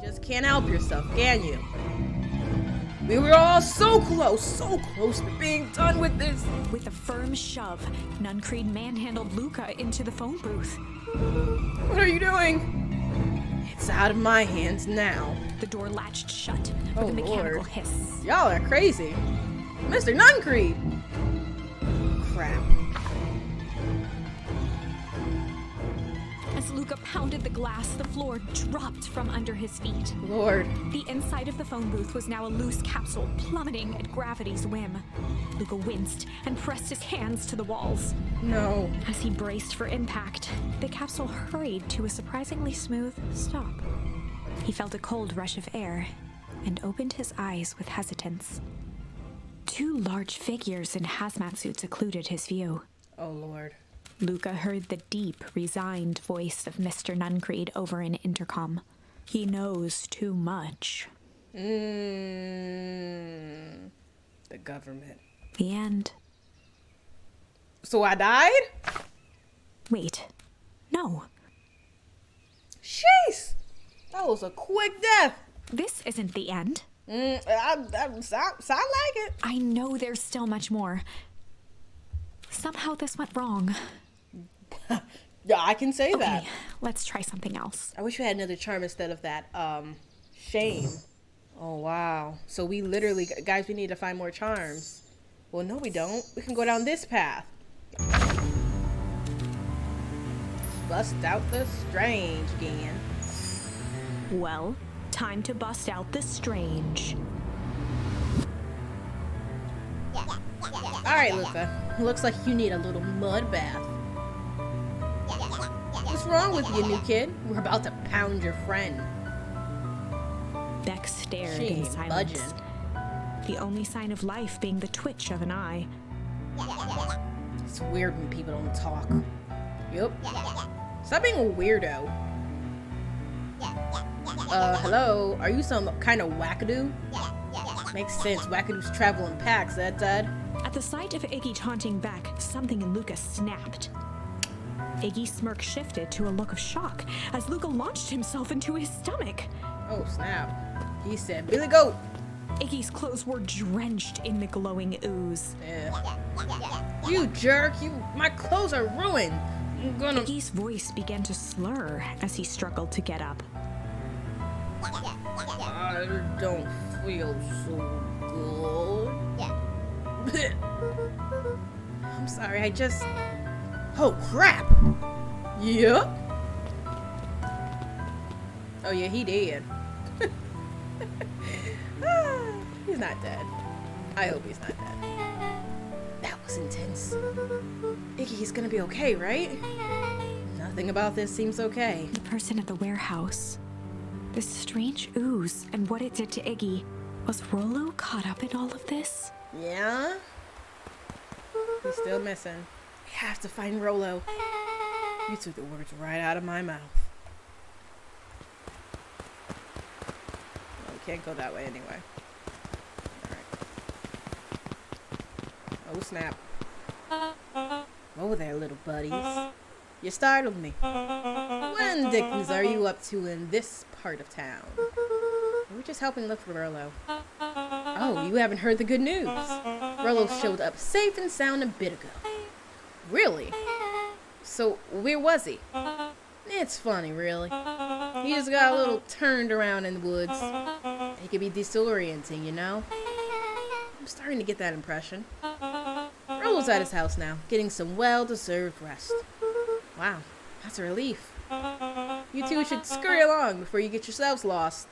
Just can't help yourself, can you? We were all so close to being done with this. With a firm shove, Nuncreed manhandled Luca into the phone booth. What are you doing? It's out of my hands now. The door latched shut with a mechanical hiss. Y'all are crazy. Mr. Nuncreed! Crap. As Luca pounded the glass, the floor dropped from under his feet. Lord. The inside of the phone booth was now a loose capsule, plummeting at gravity's whim. Luca winced and pressed his hands to the walls. No. As he braced for impact, the capsule hurried to a surprisingly smooth stop. He felt a cold rush of air and opened his eyes with hesitance. Two large figures in hazmat suits occluded his view. Oh, Lord. Luca heard the deep, resigned voice of Mr. Nuncreed over an intercom. He knows too much. The government. The end. So I died? Wait. No. Jeez! That was a quick death. This isn't the end. Sound like it. I know there's still much more. Somehow this went wrong. Yeah, I can say that. Okay, let's try something else. I wish we had another charm instead of that, shame. Oh, wow. So we literally, guys, we need to find more charms. Well, no, we don't. We can go down this path. Bust out the strange again. Well, time to bust out the strange. All right, Luca. Looks like you need a little mud bath. What's wrong with you, new kid? We're about to pound your friend. Beck stared She in ain't silence. budging. The only sign of life being the twitch of an eye. It's weird when people don't talk. Yup. Stop being a weirdo. Hello? Are you some kind of wackadoo? Makes sense. Wackadoos travel in packs, that dad. At the sight of Iggy taunting Beck, something in Luca snapped. Iggy's smirk shifted to a look of shock as Luca launched himself into his stomach. Oh, snap. He said, Billy Goat. Iggy's clothes were drenched in the glowing ooze. Yeah. You jerk. My clothes are ruined. I'm gonna... Iggy's voice began to slur as he struggled to get up. I don't feel so good. I'm sorry, I just... Oh, crap! Yup. Oh, yeah, he did. He's not dead. I hope he's not dead. That was intense. Iggy, he's gonna be okay, right? Nothing about this seems okay. The person at the warehouse. This strange ooze and what it did to Iggy. Was Rollo caught up in all of this? Yeah? He's still missing. We have to find Rollo. You took the words right out of my mouth. Well, we can't go that way anyway. Alright. Oh, snap. Whoa there, little buddies. You startled me. What dickens are you up to in this part of town? We're just helping look for Rollo. Oh, you haven't heard the good news. Rollo showed up safe and sound a bit ago. Really? So, where was he? It's funny, really. He just got a little turned around in the woods. It could be disorienting, you know? I'm starting to get that impression. Rollo's at his house now, getting some well-deserved rest. Wow, that's a relief. You two should scurry along before you get yourselves lost.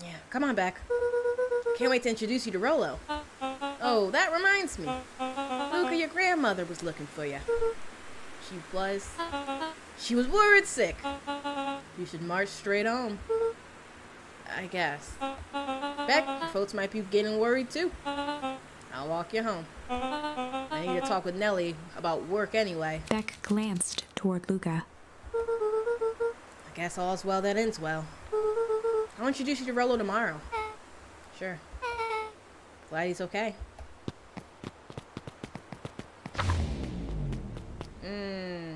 Yeah, come on back. Can't wait to introduce you to Rollo. Oh, that reminds me. Luca, your grandmother was looking for you. She was worried sick. You should march straight home. I guess. Beck, your folks might be getting worried too. I'll walk you home. I need to talk with Nellie about work anyway. Beck glanced toward Luca. I guess all's well that ends well. I'll introduce you to Rollo tomorrow. Sure. Glad he's okay.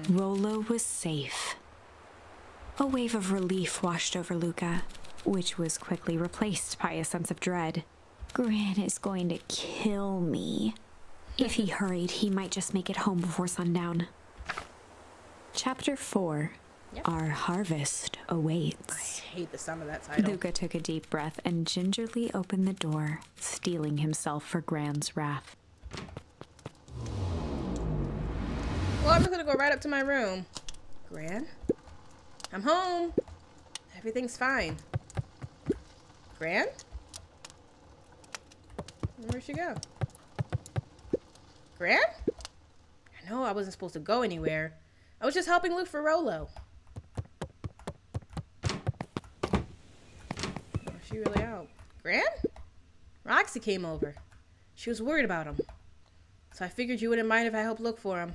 Rollo was safe. A wave of relief washed over Luca, which was quickly replaced by a sense of dread. Gran is going to kill me. If he hurried, he might just make it home before sundown. Chapter 4. Yep. Our harvest awaits. I hate the sound of that title. Luca took a deep breath and gingerly opened the door, steeling himself for Gran's wrath. Well, I'm just gonna go right up to my room. Gran? I'm home. Everything's fine. Gran? Where'd she go? Gran? I know I wasn't supposed to go anywhere. I was just helping look for Rollo. Oh, she really out. Gran? Roxy came over. She was worried about him. So I figured you wouldn't mind if I helped look for him.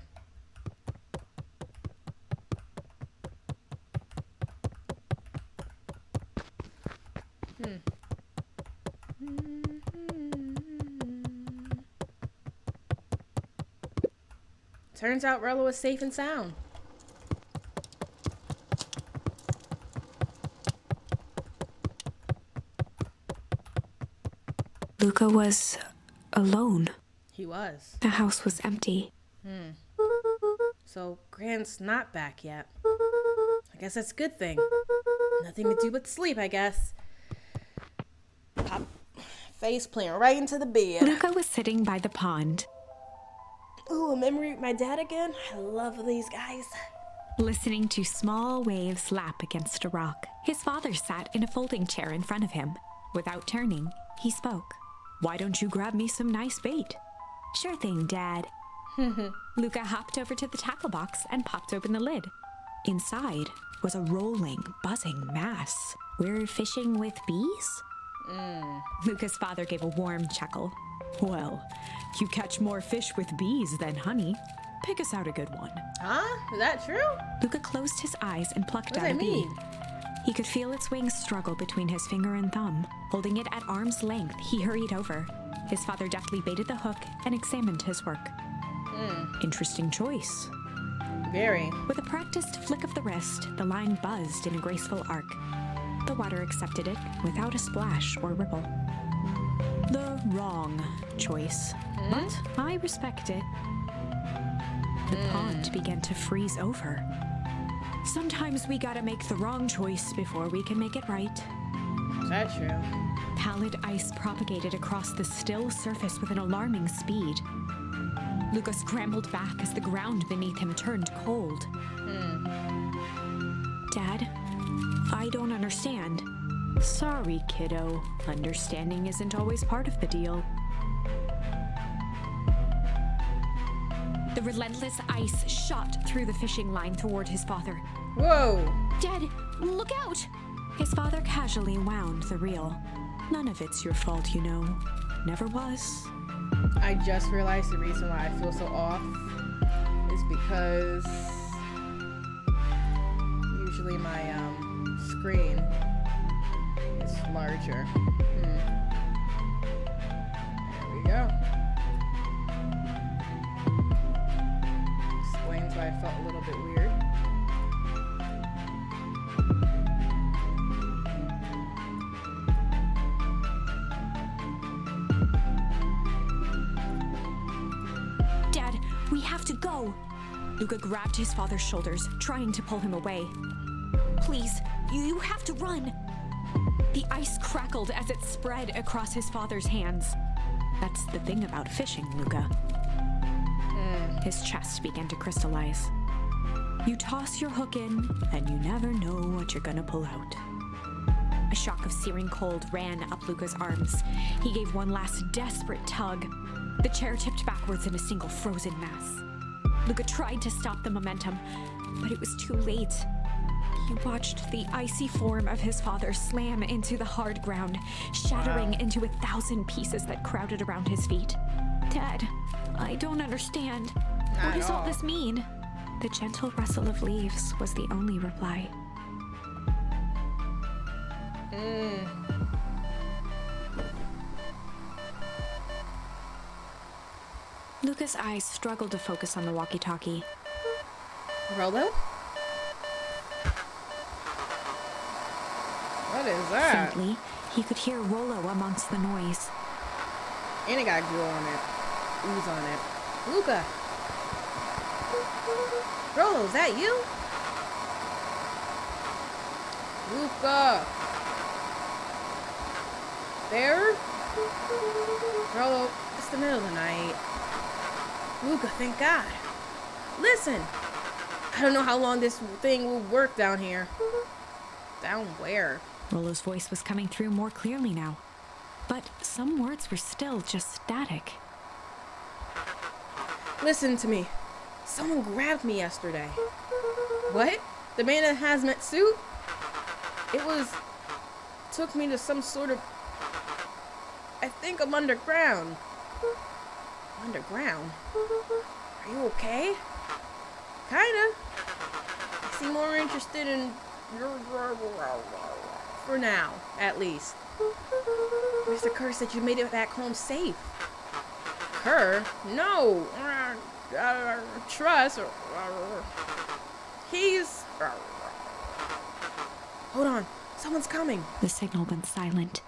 Turns out Rollo was safe and sound. Luca was alone. He was. The house was empty. So Gran's not back yet. I guess that's a good thing. Nothing to do but sleep, I guess. Pop. Face planting right into the bed. Luca was sitting by the pond, Ooh, a memory of my dad again? I love these guys. listening to small waves lap against a rock. His father sat in a folding chair in front of him. Without turning, he spoke. "Why don't you grab me some nice bait?" "Sure thing, Dad." Luca hopped over to the tackle box and popped open the lid. Inside was a rolling, buzzing mass. "We're fishing with bees?" Luca's father gave a warm chuckle. "Well, you catch more fish with bees than honey. Pick us out a good one." Huh? Is that true? Luca closed his eyes and plucked What does out a that bee. mean? He could feel its wings struggle between his finger and thumb. Holding it at arm's length, he hurried over. His father deftly baited the hook and examined his work. Interesting choice. Very. With a practiced flick of the wrist, the line buzzed in a graceful arc. The water accepted it without a splash or ripple. The wrong choice, but I respect it. The pond began to freeze over. Sometimes we gotta make the wrong choice before we can make it right. Is that true? Pallid ice propagated across the still surface with an alarming speed. Luca scrambled back as the ground beneath him turned cold. "Dad, I don't understand." "Sorry, kiddo. Understanding isn't always part of the deal." The relentless ice shot through the fishing line toward his father. Whoa! "Dad, look out!" His father casually wound the reel. "None of it's your fault, you know. Never was." I just realized the reason why I feel so off is because usually my screen is larger. There we go. Explains why I felt a little bit weird. "Dad, we have to go." Luca grabbed his father's shoulders, trying to pull him away. "Please, you have to run." The ice crackled as it spread across his father's hands. That's the thing about fishing, Luca. His chest began to crystallize. You toss your hook in, and you never know what you're gonna pull out. A shock of searing cold ran up Luca's arms. He gave one last desperate tug. The chair tipped backwards in a single frozen mass. Luca tried to stop the momentum, but it was too late. He watched the icy form of his father slam into the hard ground, shattering into 1,000 pieces that crowded around his feet. "Dad, I I don't understand. Not What does at all all. this mean? The gentle rustle of leaves was the only reply. Luca's eyes struggled to focus on the walkie-talkie. Rolo? What is that? Faintly, he could hear Rollo amongst the noise. And it got glue on it. Ooze on it. Luca! Rolo, is that you? Luca! There? Rolo, it's the middle of the night. Luca, thank God. Listen! I don't know how long this thing will work down here. Down where? Rollo's voice was coming through more clearly now, but some words were still just static. Listen to me. Someone grabbed me yesterday. What? The man in the hazmat suit? Took me to some sort of... I think I'm underground. Underground? Are you okay? Kinda. I seem more interested in... For now, at least. Mr. Kerr said you made it back home safe. Kerr? No. Trust. He's... Hold on. Someone's coming. The signal went silent.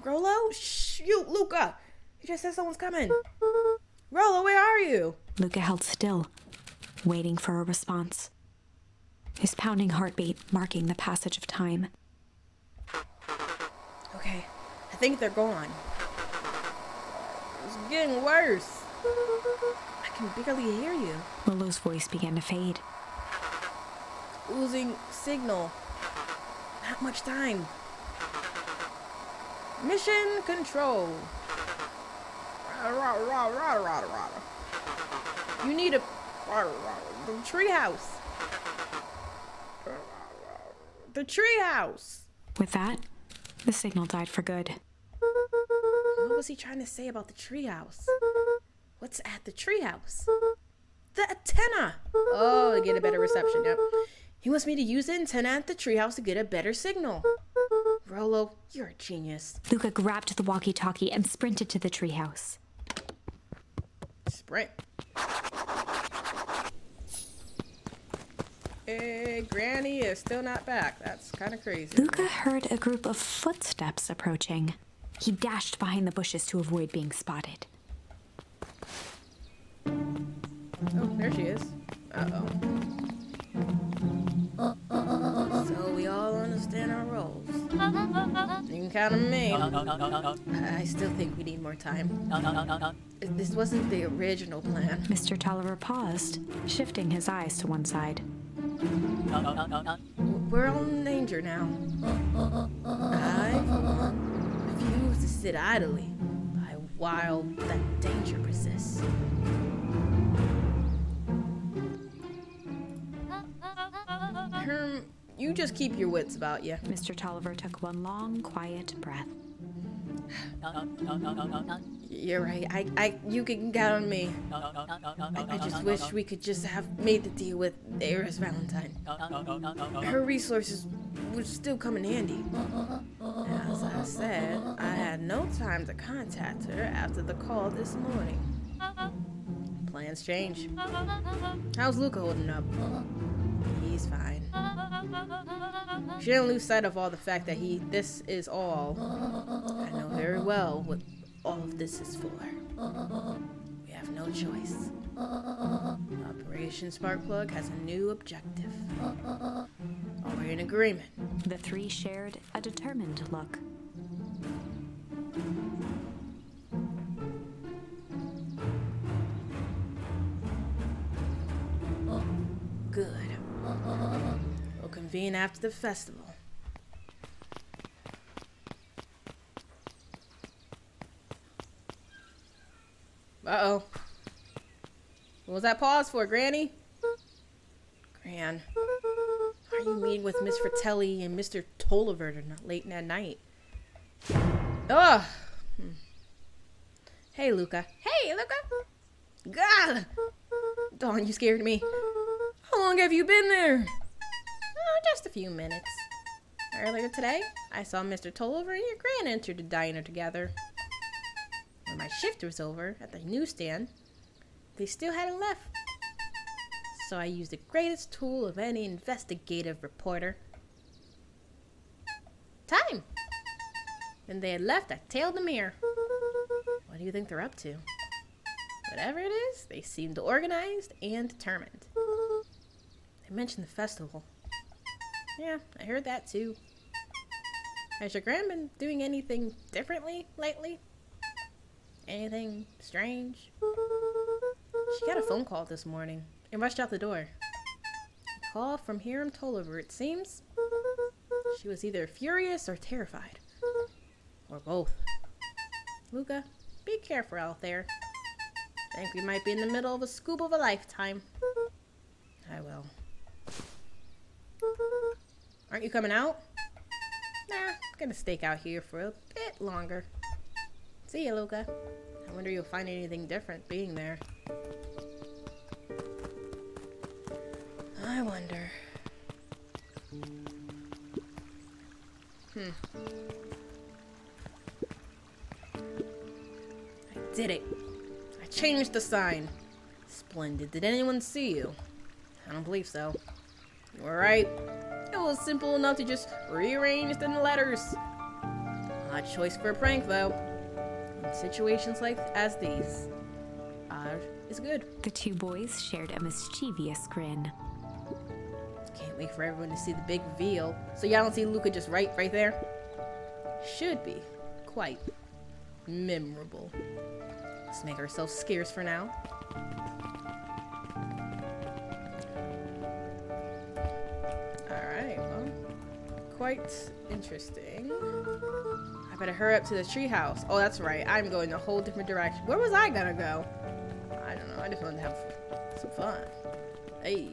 Rolo? Shoot, Luca. You just said someone's coming. Rolo, where are you? Luca held still, waiting for a response. His pounding heartbeat marking the passage of time. Okay, I think they're gone. It's getting worse. I can barely hear you. Rollo's voice began to fade. Losing signal. Not much time. Mission control. You need a... The treehouse. The treehouse. With that, the signal died for good. What was he trying to say about the treehouse? What's at the treehouse? The antenna. Oh, to get a better reception. Yep. He wants me to use the antenna at the treehouse to get a better signal. Rolo, you're a genius. Luca grabbed the walkie-talkie and sprinted to the treehouse. Sprint. Hey, Granny is still not back. That's kind of crazy. Luca heard a group of footsteps approaching. He dashed behind the bushes to avoid being spotted. Oh, there she is. Uh-oh. So we all understand our roles. You can count on me. I still think we need more time. This wasn't the original plan. Mr. Tolliver paused, shifting his eyes to one side. We're all in danger now. I, for one, refuse to sit idly while that danger persists. Herm, you just keep your wits about you. Mr. Tolliver took one long, quiet breath. You're right. You can count on me. I just wish we could just have made the deal with Eris Valentine. Her resources would still come in handy. As I said, I had no time to contact her after the call this morning. Plans change. How's Luca holding up? He's fine. She didn't lose sight of all the fact that this is all. I know very well what all of this is for. We have no choice. Operation Sparkplug has a new objective. Are we in agreement? The three shared a determined look. Good. We'll convene after the festival. Uh-oh. What was that pause for, Granny? Gran, are you meeting with Miss Fratelli and Mr. Tolliver late at night? Ugh. Hey, Luca. Hey, Luca. God! Dawn, you scared me. How long have you been there? Oh, just a few minutes. Earlier today, I saw Mr. Tolliver and your gran enter the diner together. When my shift was over at the newsstand, they still hadn't left. So I used the greatest tool of any investigative reporter. Time! When they had left, I tailed them here. What do you think they're up to? Whatever it is, they seemed organized and determined. They mentioned the festival. Yeah, I heard that too. Has your gran been doing anything differently lately? Anything strange? She got a phone call this morning and rushed out the door. A call from Hiram Tolliver, it seems. She was either furious or terrified. Or both. Luca, be careful out there. I think we might be in the middle of a scoop of a lifetime. I will. Aren't you coming out? Nah, I'm gonna stake out here for a bit longer. See ya, Luca. I wonder you'll find anything different being there. I wonder. I did it. I changed the sign. Splendid. Did anyone see you? I don't believe so. You were right. It was simple enough to just rearrange the letters. Odd choice for a prank, though. In situations like as these, odd is good. The two boys shared a mischievous grin. Can't wait for everyone to see the big reveal. So y'all don't see Luca just right there? Should be quite memorable. Let's make ourselves scarce for now. Alright, well, quite interesting. I better hurry up to the treehouse. Oh, that's right. I'm going a whole different direction. Where was I gonna go? I don't know. I just wanted to have some fun. Hey.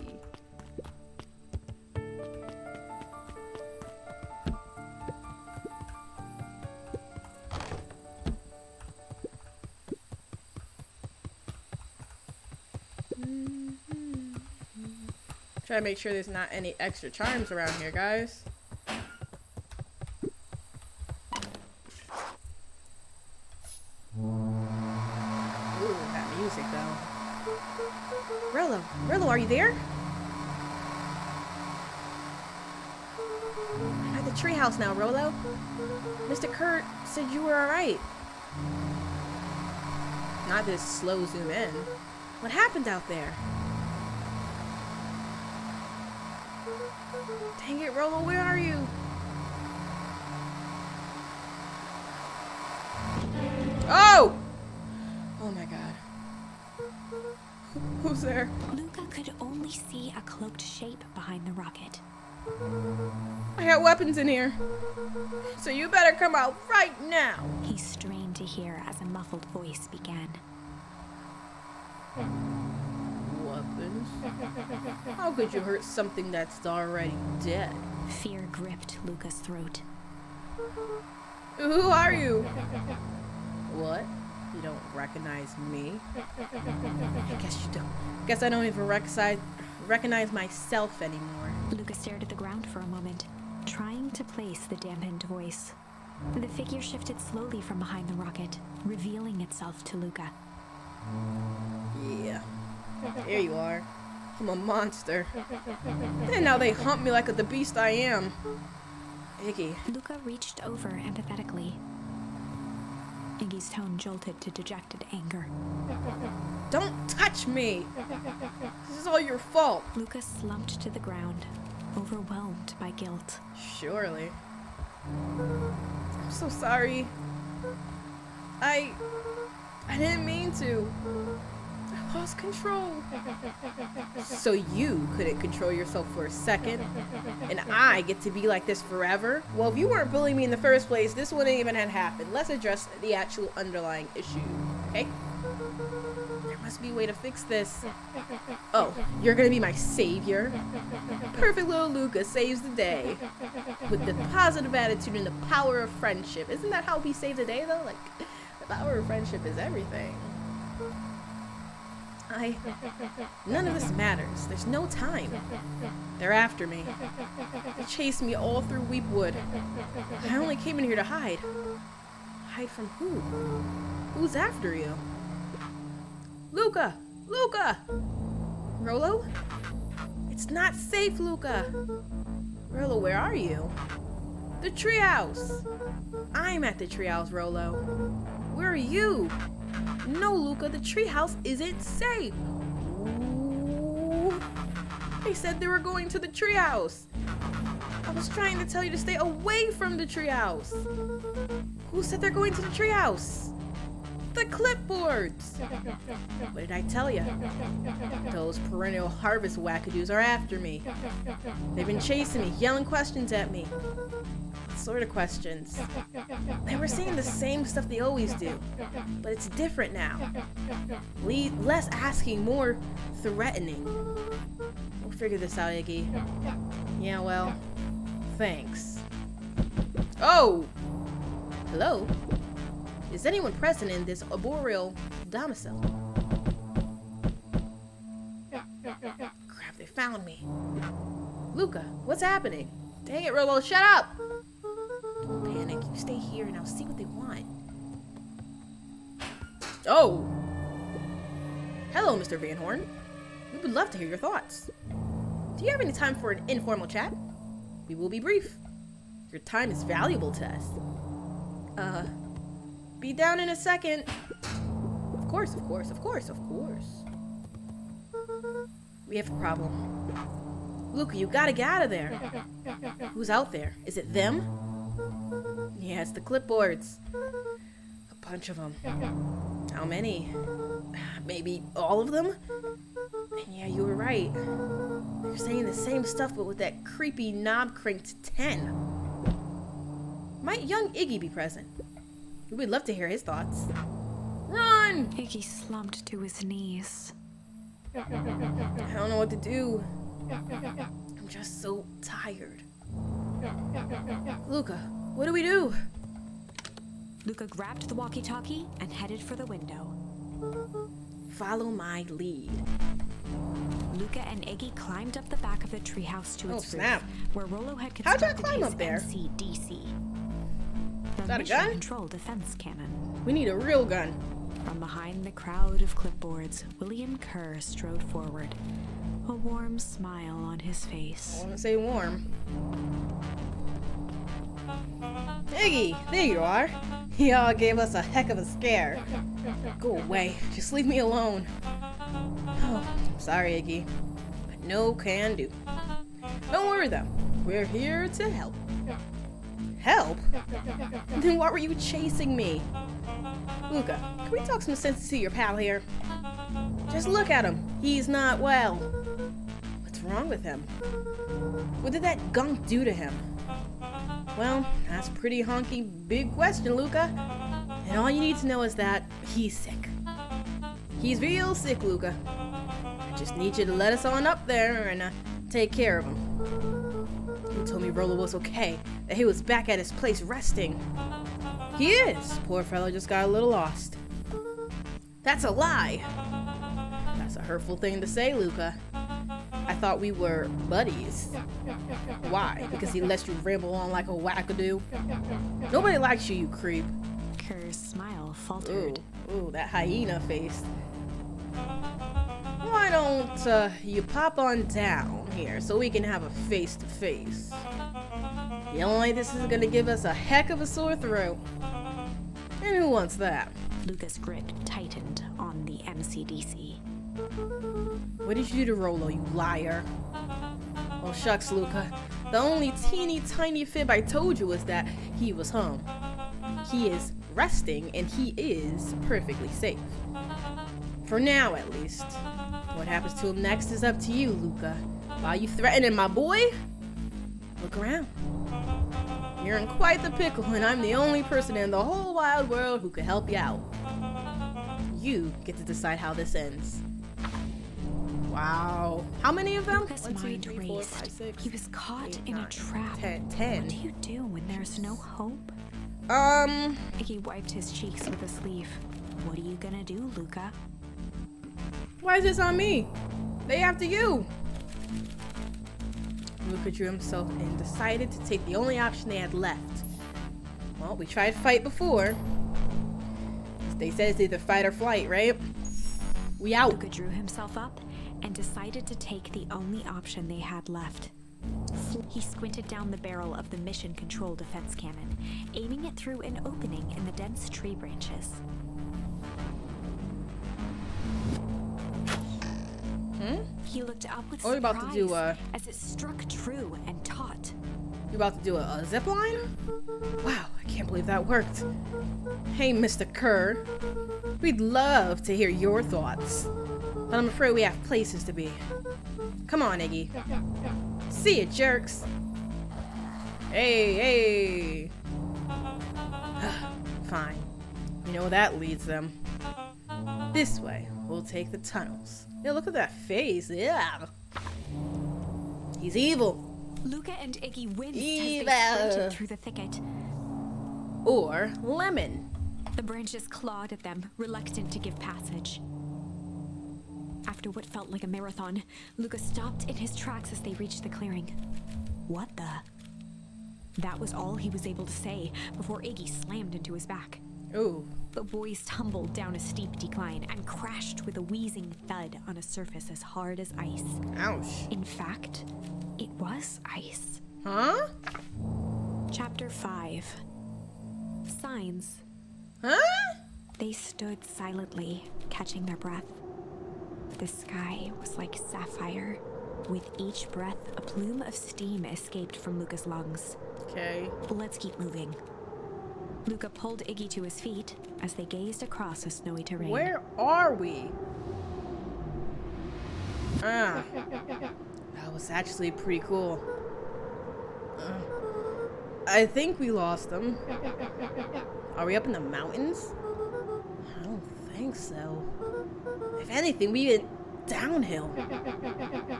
Try to make sure there's not any extra charms around here, guys. Ooh, that music though. Rillo, are you there? I'm at the treehouse now, Rollo. Mr. Kurt said you were alright. Not this slow zoom in. What happened out there? Dang it, Rollo, where are you? Oh! Oh my god. Who's there? Luca could only see a cloaked shape behind the rocket. I got weapons in here. So you better come out right now. He strained to hear as a muffled voice began. Weapons? How could you hurt something that's already dead? Fear gripped Luca's throat. Who are you? What? You don't recognize me? I guess you don't. Guess I don't even recognize myself anymore. Luca stared at the ground for a moment, trying to place the dampened voice. The figure shifted slowly from behind the rocket, revealing itself to Luca. Yeah. Here you are. I'm a monster. And now they hunt me like the beast I am. Iggy. Luca reached over empathetically. Iggy's tone jolted to dejected anger. Don't touch me! This is all your fault. Luca slumped to the ground, overwhelmed by guilt. Surely. I'm so sorry. I didn't mean to. I lost control. So you couldn't control yourself for a second, and I get to be like this forever? Well, if you weren't bullying me in the first place, this wouldn't even have happened. Let's address the actual underlying issue, okay? There must be a way to fix this. Oh, you're gonna be my savior? Perfect little Luca saves the day. With the positive attitude and the power of friendship. Isn't that how we save the day, though? Like, the power of friendship is everything. None of this matters. There's no time. They're after me. They chased me all through Weepwood. I only came in here to hide. Hide from who? Who's after you? Luca! Luca! Rolo? It's not safe, Luca. Rolo, where are you? The treehouse. I'm at the treehouse, Rolo. Where are you? No, Luca, the treehouse isn't safe. Ooh. They said they were going to the treehouse. I was trying to tell you to stay away from the treehouse. Who said they're going to the treehouse? The clipboards. What did I tell you? Those perennial harvest wackadoos are after me. They've been chasing me, yelling questions at me. What sort of questions? They were saying the same stuff they always do, but it's different now. Less asking, more threatening. We'll figure this out, Iggy. Yeah, well, thanks. Oh! Hello? Is anyone present in this arboreal domicile? Crap, they found me. Luca, what's happening? Dang it, Rolo, shut up! Don't panic, you stay here and I'll see what they want. Oh! Hello, Mr. Van Horn. We would love to hear your thoughts. Do you have any time for an informal chat? We will be brief. Your time is valuable to us. Be down in a second. Of course. We have a problem. Luca, you gotta get out of there. Who's out there? Is it them? Yeah, it's the clipboards. A bunch of them. How many? Maybe all of them? And yeah, you were right. They're saying the same stuff, but with that creepy knob cranked 10. Might young Iggy be present? We'd love to hear his thoughts. Run! Iggy slumped to his knees. I don't know what to do. I'm just so tired. Luca, what do we do? Luca grabbed the walkie-talkie and headed for the window. Follow my lead. Luca and Iggy climbed up the back of the treehouse to its snap. roof, where Rolo had How'd y'all constructed climb his up there? MCDC. Is that a gun? Control defense cannon. We need a real gun. From behind the crowd of clipboards, William Kerr strode forward, a warm smile on his I face. want to say warm. Iggy, there you are. Y'all gave us a heck of a scare. Go away. Just leave me alone. Oh, sorry, Iggy. But no can do. Don't worry, though. We're here to help. Help? Then why were you chasing me? Luca, can we talk some sense to your pal here? Just look at him. He's not well. What's wrong with him? What did that gunk do to him? Well, that's a pretty honky big question, Luca. And all you need to know is that he's sick. He's real sick, Luca. I just need you to let us on up there and take care of him. You told me Rolo was okay, that he was back at his place resting. He is. Poor fellow just got a little lost. That's a lie. That's a hurtful thing to say, Luca. I thought we were buddies. Why? Because he lets you ramble on like a wackadoo? Nobody likes you, you creep. Kerr's smile faltered. Ooh, that hyena face. Why don't you pop on down here so we can have a face-to-face? Yelling like this is gonna give us a heck of a sore throat. And who wants that? Luca's grip tightened on the MCDC. What did you do to Rolo, you liar? Well, shucks, Luca. The only teeny tiny fib I told you was that he was home. He is resting, and he is perfectly safe. For now, at least. What happens to him next is up to you, Luca. While you threatening my boy? Look around. You're in quite the pickle, and I'm the only person in the whole wide world who could help you out. You get to decide how this ends. Wow. How many of them? Luca's 1, 2, mind 3, 4, raced. 5, 6, He was caught 8, in 9, a trap. 10. What do you do when there's no hope? Iggy wiped his cheeks with a sleeve. What are you gonna do, Luca? Why is this on me? They after you. Luca drew himself and decided to take the only option they had left. Well, we tried to fight before. They said it's either fight or flight, right? We out. Luca drew himself up and decided to take the only option they had left. He squinted down the barrel of the mission control defense cannon, aiming it through an opening in the dense tree branches. He looked up with surprise about to do as it struck true and taut. You about to do a zip line? Wow, I can't believe that worked. Hey, Mr. Kerr. We'd love to hear your thoughts, but I'm afraid we have places to be. Come on, Iggy. See ya, jerks. Hey. Fine. You know that leads them. This way. We'll take the tunnels. Yeah, look at that face. Yeah. He's evil. Luca and Iggy winced Evil. as they sprinted through the thicket. Or lemon. The branches clawed at them, reluctant to give passage. After what felt like a marathon, Luca stopped in his tracks as they reached the clearing. What the? That was all he was able to say before Iggy slammed into his back. Ooh. The boys tumbled down a steep decline and crashed with a wheezing thud on a surface as hard as ice. Ouch. In fact, it was ice. Huh? Chapter 5. Signs. Huh? They stood silently, catching their breath. The sky was like sapphire. With each breath, a plume of steam escaped from Luca's lungs. Okay. Let's keep moving. Luca pulled Iggy to his feet as they gazed across a snowy terrain. Where are we? That was actually pretty cool. I think we lost them. Are we up in the mountains? I don't think so. If anything, we went downhill.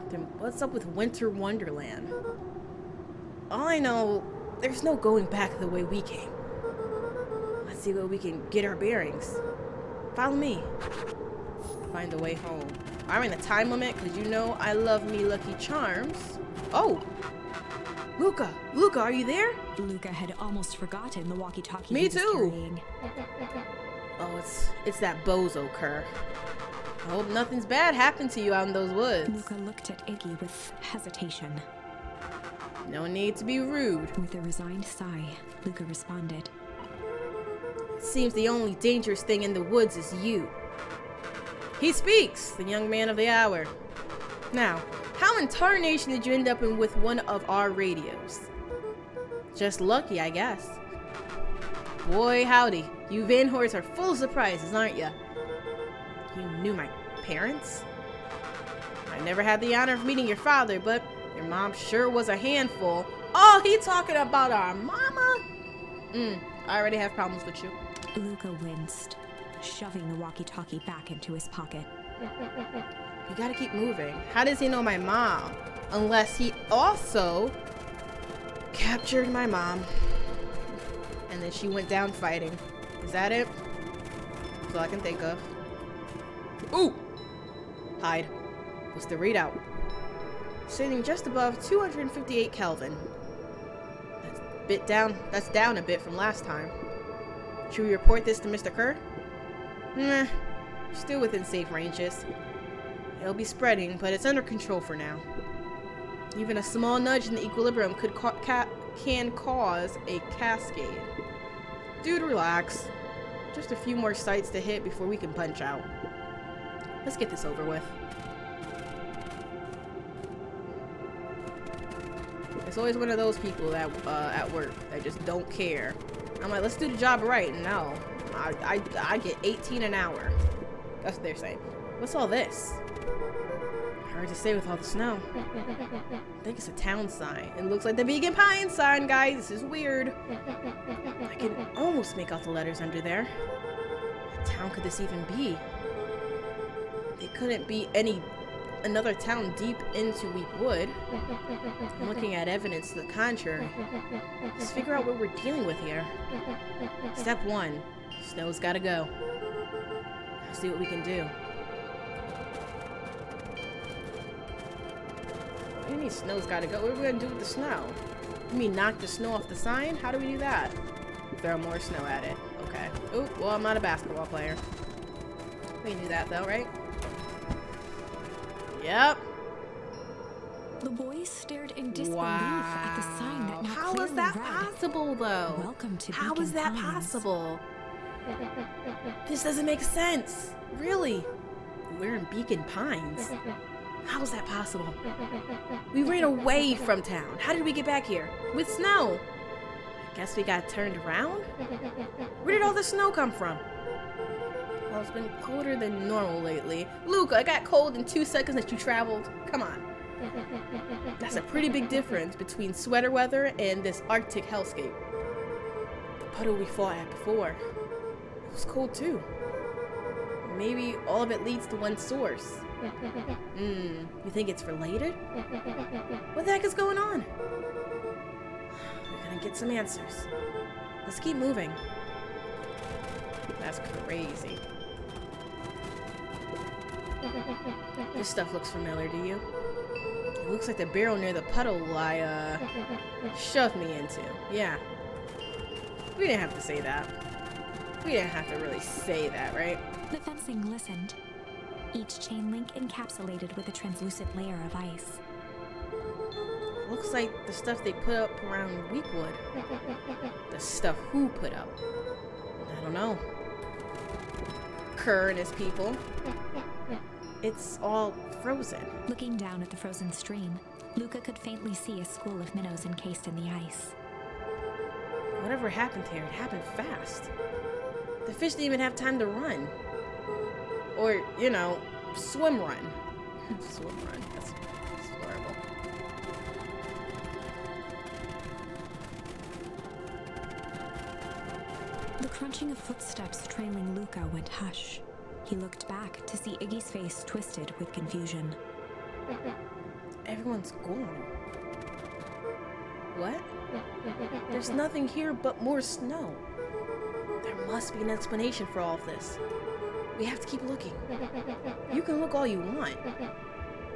Then what's up with Winter Wonderland? All I know, there's no going back the way we came. Let's see where we can get our bearings. Follow me. Find a way home. I'm in a time limit because you know I love me Lucky Charms. Oh! Luca, are you there? Luca had almost forgotten the walkie-talkie Me he was too. carrying. Oh, it's that bozo Kerr. I hope nothing's bad happened to you out in those woods. Luca looked at Iggy with hesitation. No need to be rude. With a resigned sigh, Luca responded. It seems the only dangerous thing in the woods is you. He speaks, the young man of the hour. Now, how in tarnation did you end up in with one of our radios? Just lucky, I guess. Boy, howdy. You Van Horts are full of surprises, aren't ya? You knew my parents? I never had the honor of meeting your father, but your mom sure was a handful. Oh, he talking about our mama? I already have problems with you. Luca winced, shoving the walkie-talkie back into his pocket. You gotta keep moving. How does he know my mom? Unless he also captured my mom. And then she went down fighting. Is that it? That's all I can think of. Ooh! Hide. What's the readout? Sitting just above 258 Kelvin. That's down a bit from last time. Should we report this to Mr. Kerr? Nah. Still within safe ranges. It'll be spreading, but it's under control for now. Even a small nudge in the equilibrium can cause a cascade. Dude, relax. Just a few more sites to hit before we can punch out. Let's get this over with. It's always one of those people that at work that just don't care. I'm like, let's do the job right. No, I get 18 an hour. That's what they're saying. What's all this? Hard to say with all the snow. I think it's a town sign. It looks like the Vegan Pine sign, guys. This is weird. I can almost make out the letters under there. What town could this even be? It couldn't be another town deep into Weep Wood. I'm looking at evidence to the contrary. Let's figure out what we're dealing with here. Step 1. Snow's gotta go. Let's see what we can do. mean snow's gotta go? What are we gonna do with the snow? You mean knock the snow off the sign? How do we do that? Throw more snow at it. Okay. Oh, well, I'm not a basketball player. We can do that though, right? Yep. The boys stared in disbelief at the sign that now How is clearly that read, possible though? "Welcome to How Beacon is that Pines." possible? This doesn't make sense. Really? We're in Beacon Pines. How is that possible? We ran away from town. How did we get back here? With snow. I guess we got turned around? Where did all the snow come from? Well, it's been colder than normal lately. Luca, it got cold in 2 seconds that you traveled. Come on. That's a pretty big difference between sweater weather and this Arctic hellscape. The puddle we fought at before, it was cold too. Maybe all of it leads to one source. You think it's related? What the heck is going on? We're gonna get some answers. Let's keep moving. That's crazy. This stuff looks familiar to you. It looks like the barrel near the puddle I, shoved me into. Yeah. We didn't have to say that. We didn't have to really say that, right? The fencing listened, each chain link encapsulated with a translucent layer of ice. Looks like the stuff they put up around Weekwood. The stuff who put up? I don't know. Kerr and his people. It's all frozen. Looking down at the frozen stream, Luca could faintly see a school of minnows encased in the ice. Whatever happened here, it happened fast. The fish didn't even have time to run. Or, you know, swim run. Swim run. That's horrible. The crunching of footsteps trailing Luca went hush. He looked back to see Iggy's face twisted with confusion. Everyone's gone. What? There's nothing here but more snow. There must be an explanation for all of this. We have to keep looking. You can look all you want.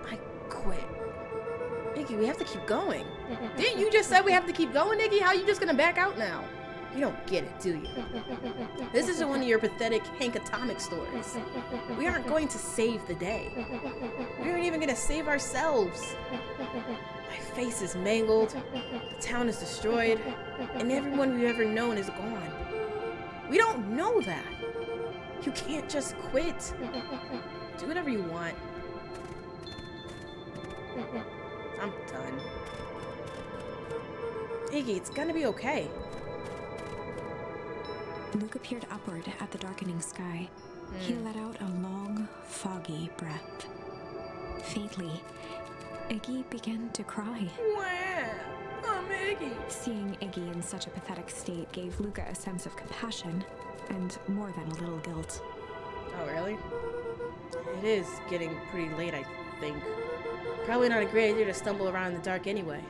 I quit. Iggy, we have to keep going. Didn't you just say we have to keep going, Iggy? How are you just gonna back out now? You don't get it, do you? This isn't one of your pathetic Hank Atomic stories. We aren't going to save the day. We aren't even gonna save ourselves. My face is mangled, the town is destroyed, and everyone we've ever known is gone. We don't know that. You can't just quit. Do whatever you want. I'm done. Iggy, it's gonna be okay. Luca peered upward at the darkening sky. He let out a long, foggy breath. Faintly, Iggy began to cry. Wow, I'm Iggy. Seeing Iggy in such a pathetic state gave Luca a sense of compassion and more than a little guilt. Oh, really? It is getting pretty late, I think. Probably not a great idea to stumble around in the dark anyway.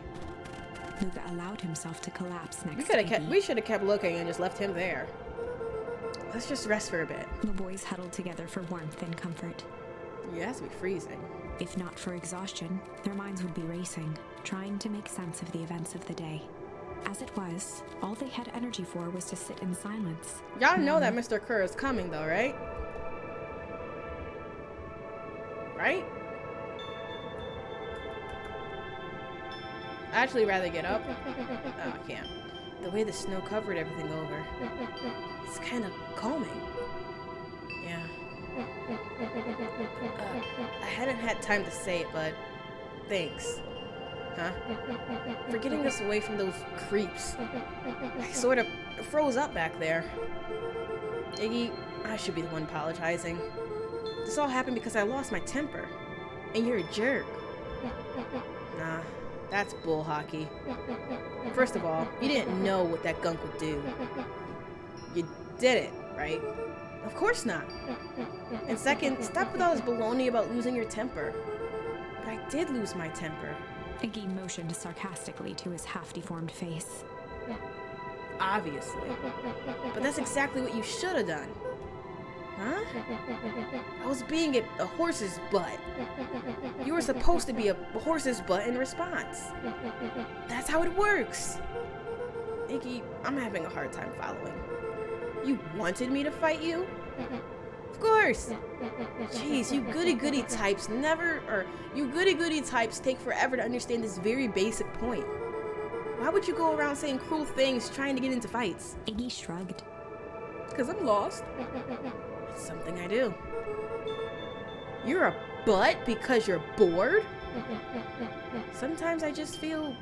Luca allowed himself to collapse next to Iggy. We should have kept looking and just left him there. Let's just rest for a bit. The boys huddled together for warmth and comfort. Yeah, it has to be freezing. If not for exhaustion, their minds would be racing, trying to make sense of the events of the day. As it was, all they had energy for was to sit in silence. Y'all know that Mr. Kerr is coming, though, right? Right? I'd actually rather get up. Oh, I can't. The way the snow covered everything over. It's kind of calming. Yeah. I hadn't had time to say it, but thanks. Huh? For getting us away from those creeps. I sort of froze up back there. Iggy, I should be the one apologizing. This all happened because I lost my temper. And you're a jerk. Nah, that's bull hockey. First of all, you didn't know what that gunk would do. You did it, right? Of course not. And second, stop with all this baloney about losing your temper. But I did lose my temper. Iggy motioned sarcastically to his half-deformed face. Obviously. But that's exactly what you should have done. Huh? I was being a horse's butt. You were supposed to be a horse's butt in response. That's how it works. Iggy, I'm having a hard time following. You wanted me to fight you? Of course. Jeez, you goody-goody types take forever to understand this very basic point. Why would you go around saying cruel things trying to get into fights? Iggy shrugged. Because I'm lost. It's something I do. You're a butt because you're bored? Sometimes I just feel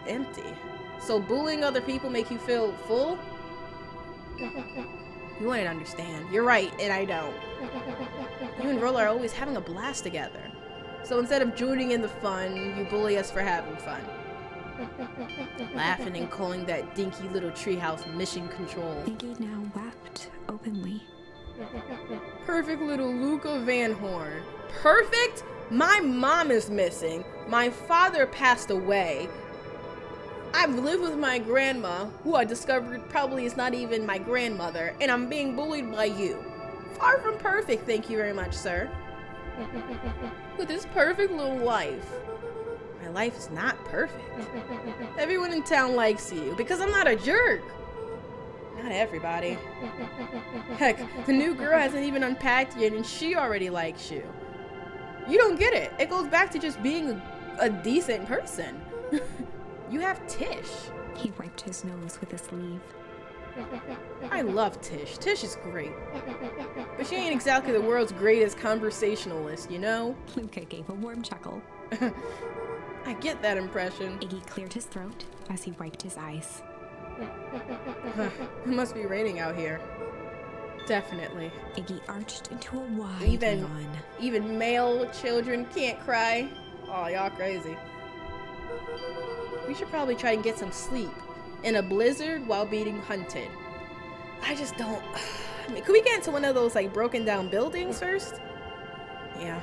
empty. So bullying other people make you feel full? You wouldn't understand. You're right, and I don't. You and Rolla are always having a blast together. So instead of joining in the fun, you bully us for having fun. Laughing and calling that dinky little treehouse mission control. Iggy now wept openly. Perfect little Luca Van Horn. Perfect? My mom is missing. My father passed away. I've lived with my grandma, who I discovered probably is not even my grandmother, and I'm being bullied by you. Far from perfect, thank you very much, sir. With this perfect little life. My life is not perfect. Everyone in town likes you, because I'm not a jerk. Not everybody. Heck, the new girl hasn't even unpacked yet, and she already likes you. You don't get it. It goes back to just being a decent person. You have Tish. He wiped his nose with his sleeve. I love Tish. Tish is great. But she ain't exactly the world's greatest conversationalist, you know? Luca gave a warm chuckle. I get that impression. Iggy cleared his throat as he wiped his eyes. It must be raining out here. Definitely. Iggy arched into a wide yawn. Even male children can't cry. Oh, y'all crazy. We should probably try and get some sleep in a blizzard while being hunted. I just don't. I mean, could we get into one of those like broken down buildings first? Yeah.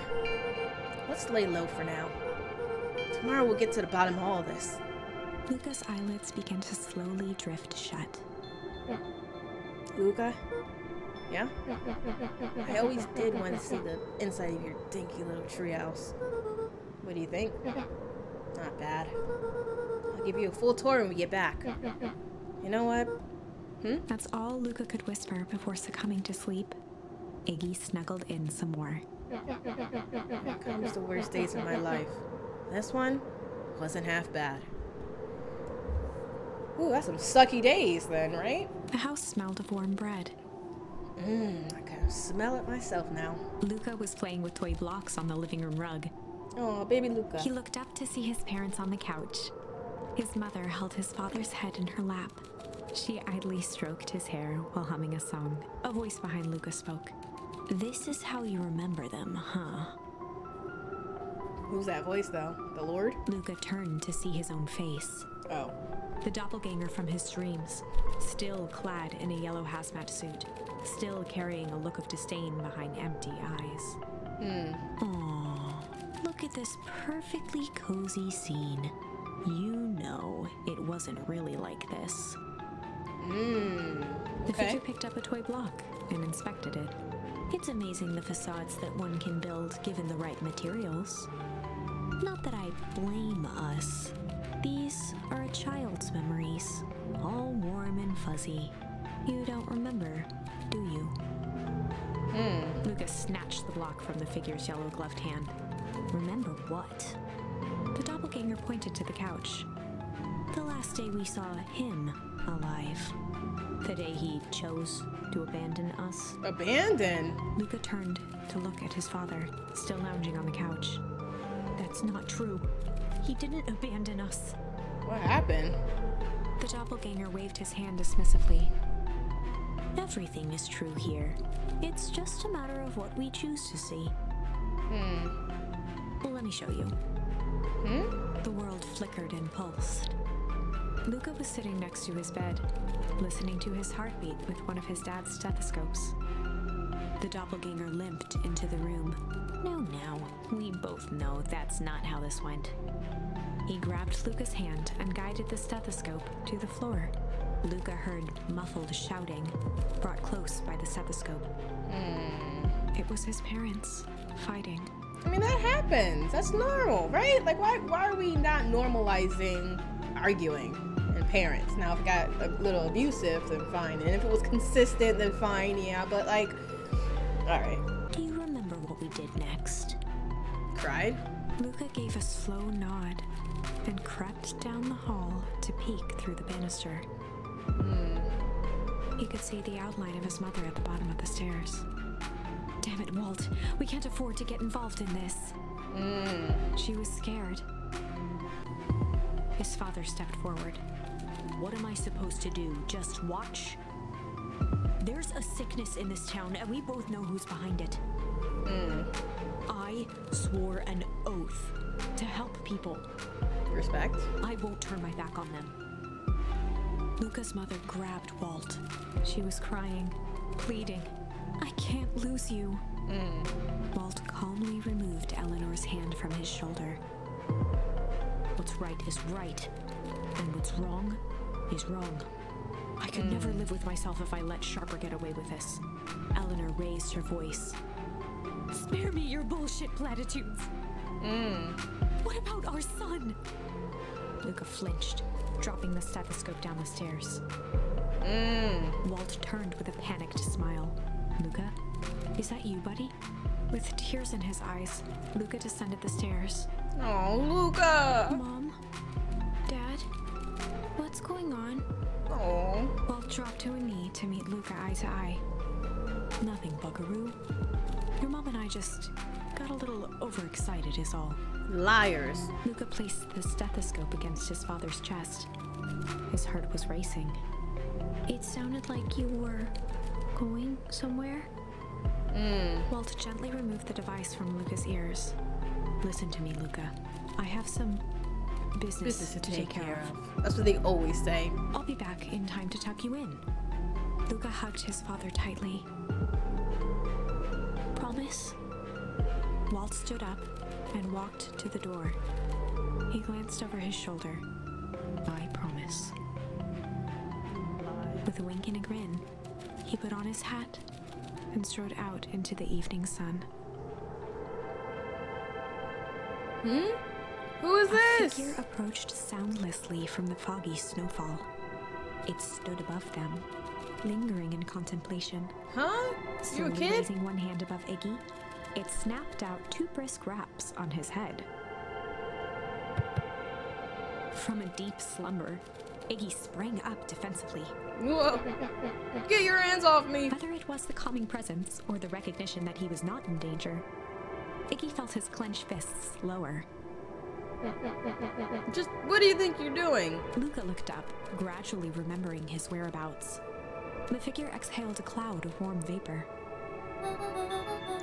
Let's lay low for now. Tomorrow we'll get to the bottom of all this. Luca's eyelids began to slowly drift shut. Luca? Yeah? I always did want to see the inside of your dinky little treehouse. What do you think? Not bad. I'll give you a full tour when we get back. You know what? That's all Luca could whisper before succumbing to sleep. Iggy snuggled in some more. Here comes the worst days of my life. This one wasn't half bad. Ooh, that's some sucky days then, right? The house smelled of warm bread. I can smell it myself now. Luca was playing with toy blocks on the living room rug. Oh, baby Luca. He looked up to see his parents on the couch. His mother held his father's head in her lap. She idly stroked his hair while humming a song. A voice behind Luca spoke. "This is how you remember them, huh?" Who's that voice, though? The Lord? Luca turned to see his own face. Oh. The doppelganger from his dreams, still clad in a yellow hazmat suit, still carrying a look of disdain behind empty eyes. Aww, look at this perfectly cozy scene. You know it wasn't really like this. The figure picked up a toy block and inspected it. It's amazing the facades that one can build given the right materials. Not that I blame us. These are a child's memories, all warm and fuzzy. You don't remember, do you? Lucas snatched the block from the figure's yellow-gloved hand. Remember what? The doppelganger pointed to the couch. The last day we saw him alive. The day he chose to abandon us. Abandon? Luca turned to look at his father, still lounging on the couch. That's not true. He didn't abandon us. What happened? The doppelganger waved his hand dismissively. Everything is true here. It's just a matter of what we choose to see. Well, let me show you. The world flickered and pulsed. Luca was sitting next to his bed, listening to his heartbeat with one of his dad's stethoscopes. The doppelganger limped into the room. No, we both know that's not how this went. He grabbed Luca's hand and guided the stethoscope to the floor. Luca heard muffled shouting, brought close by the stethoscope. It was his parents, fighting. I mean, that happens. That's normal, right? Like, why are we not normalizing arguing and parents? Now, if it got a little abusive, then fine. And if it was consistent, then fine, yeah. But, like, all right. Do you remember what we did next? Cried? Luca gave a slow nod and crept down the hall to peek through the banister. He could see the outline of his mother at the bottom of the stairs. Damn it, Walt. We can't afford to get involved in this. She was scared. His father stepped forward. What am I supposed to do? Just watch? There's a sickness in this town, and we both know who's behind it. I swore an oath to help people. Respect. I won't turn my back on them. Luca's mother grabbed Walt. She was crying, pleading. I can't lose you. Walt calmly removed Eleanor's hand from his shoulder. What's right is right, and what's wrong is wrong. I could never live with myself if I let Sharper get away with this. Eleanor raised her voice. Spare me your bullshit platitudes. What about our son? Luca flinched, dropping the stethoscope down the stairs. Walt turned with a panicked smile. Luca, is that you, buddy? With tears in his eyes, Luca descended the stairs. Oh, Luca! Mom? Dad? What's going on? Oh. Walt dropped to a knee to meet Luca eye to eye. Nothing, buckaroo. Your mom and I just got a little overexcited is all. Liars. Luca placed the stethoscope against his father's chest. His heart was racing. It sounded like you were going somewhere? Walt gently removed the device from Luca's ears. Listen to me, Luca. I have some business to take care of. That's what they always say. I'll be back in time to tuck you in. Luca hugged his father tightly. Promise? Walt stood up and walked to the door. He glanced over his shoulder. I promise. With a wink and a grin, he put on his hat and strode out into the evening sun. Who is A this? figure approached soundlessly from the foggy snowfall. It stood above them, lingering in contemplation. Huh? You a Slowly kid? raising one hand above Iggy, it snapped out 2 brisk raps on his head. From a deep slumber, Iggy sprang up defensively. Whoa. Get your hands off me. Whether it was the calming presence or the recognition that he was not in danger, Iggy felt his clenched fists lower. Just, what do you think you're doing? Luca looked up, gradually remembering his whereabouts. The figure exhaled a cloud of warm vapor.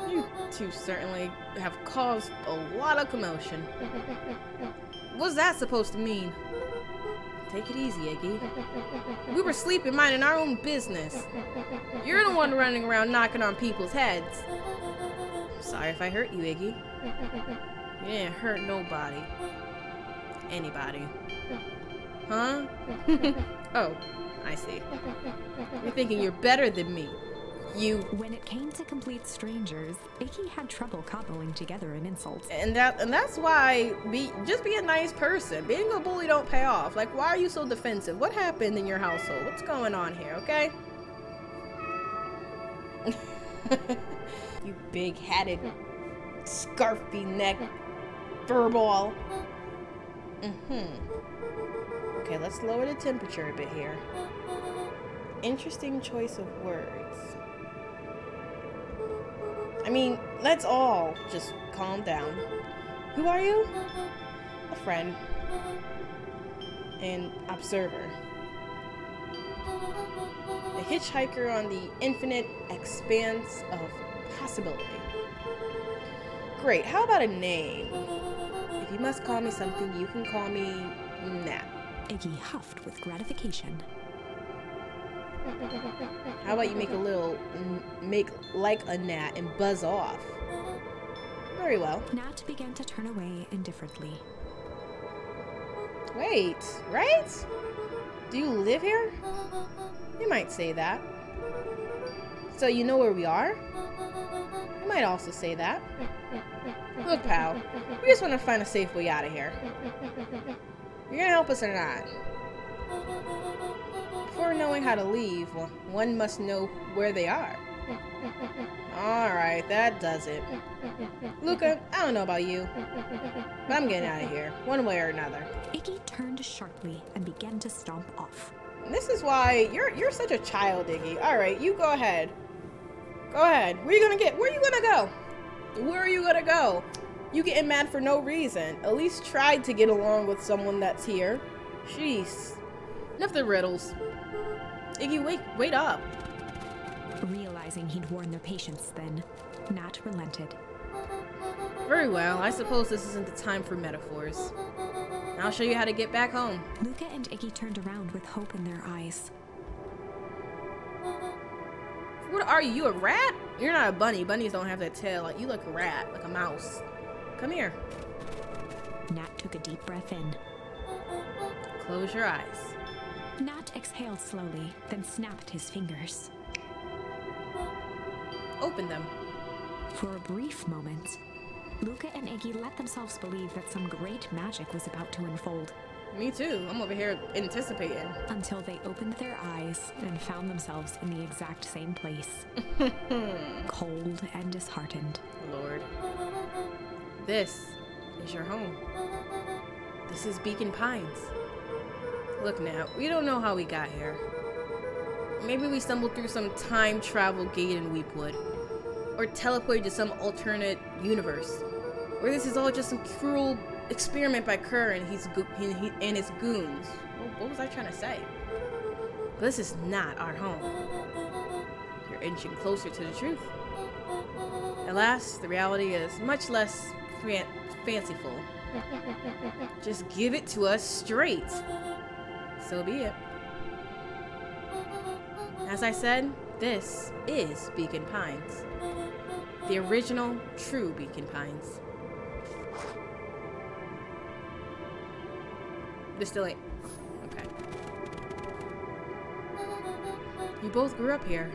You two certainly have caused a lot of commotion. What's that supposed to mean? Take it easy, Iggy. We were sleeping, minding our own business. You're the one running around knocking on people's heads. Sorry if I hurt you, Iggy. You didn't hurt nobody. Anybody. Huh? Oh, I see. You're thinking you're better than me. You. When it came to complete strangers, Iggy had trouble cobbling together an insult. And that's why just be a nice person. Being a bully don't pay off. Like, why are you so defensive? What happened in your household? What's going on here, okay? You big-hatted, scarfy neck furball. Okay, let's lower the temperature a bit here. Interesting choice of words. I mean, let's all just calm down. Who are you? A friend. An observer. A hitchhiker on the infinite expanse of possibility. Great, how about a name? If you must call me something, you can call me Nat. Iggy huffed with gratification. How about you make like a gnat and buzz off? Very well. Nat began to turn away indifferently. Wait, right? Do you live here? You might say that. So you know where we are? You might also say that. Look, pal, we just want to find a safe way out of here. You're gonna help us or not? Before knowing how to leave, well, one must know where they are. Alright, that does it. Luca, I don't know about you, but I'm getting out of here, one way or another. Iggy turned sharply and began to stomp off. This is why you're such a child, Iggy. Alright, you go ahead. Go ahead. Where are you gonna go? Where are you gonna go? You getting mad for no reason. At least try to get along with someone that's here. Jeez. Enough the riddles. Iggy, wait up. Realizing he'd worn their patience then, Nat relented. Very well, I suppose this isn't the time for metaphors. I'll show you how to get back home. Luca and Iggy turned around with hope in their eyes. What are you, a rat? You're not a bunny. Bunnies don't have that tail. Like, you look a rat, like a mouse. Come here. Nat took a deep breath in. Close your eyes. Nat exhaled slowly, then snapped his fingers. Open them. For a brief moment, Luca and Iggy let themselves believe that some great magic was about to unfold. Me too. I'm over here anticipating. Until they opened their eyes and found themselves in the exact same place. Cold and disheartened. Lord. This is your home. This is Beacon Pines. Look now, we don't know how we got here. Maybe we stumbled through some time travel gate in Weepwood. Or teleported to some alternate universe. Or this is all just some cruel experiment by Kerr and his goons. What was I trying to say? But this is not our home. You're inching closer to the truth. Alas, the reality is much less fanciful. Just give it to us straight. So be it. As I said, this is Beacon Pines. The original, true Beacon Pines. This still ain't. Okay. You both grew up here.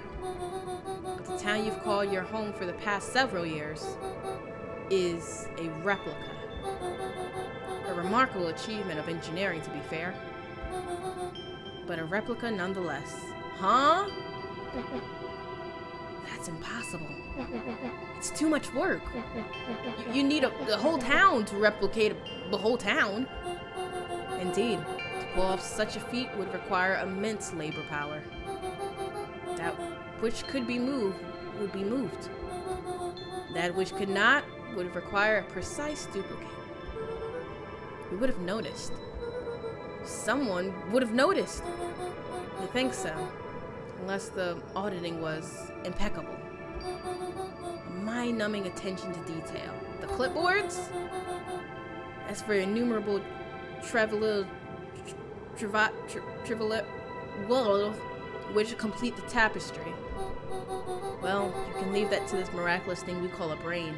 But the town you've called your home for the past several years is a replica. A remarkable achievement of engineering, to be fair. But a replica nonetheless. Huh? That's impossible. It's too much work. You need a whole town to replicate the whole town. Indeed, to pull off such a feat would require immense labor power. That which could be moved would be moved. That which could not would require a precise duplicate. We would have noticed. Someone would have noticed. You think so? Unless the auditing was impeccable. A mind-numbing attention to detail. The clipboards? As for innumerable which complete the tapestry. Well, you can leave that to this miraculous thing we call a brain.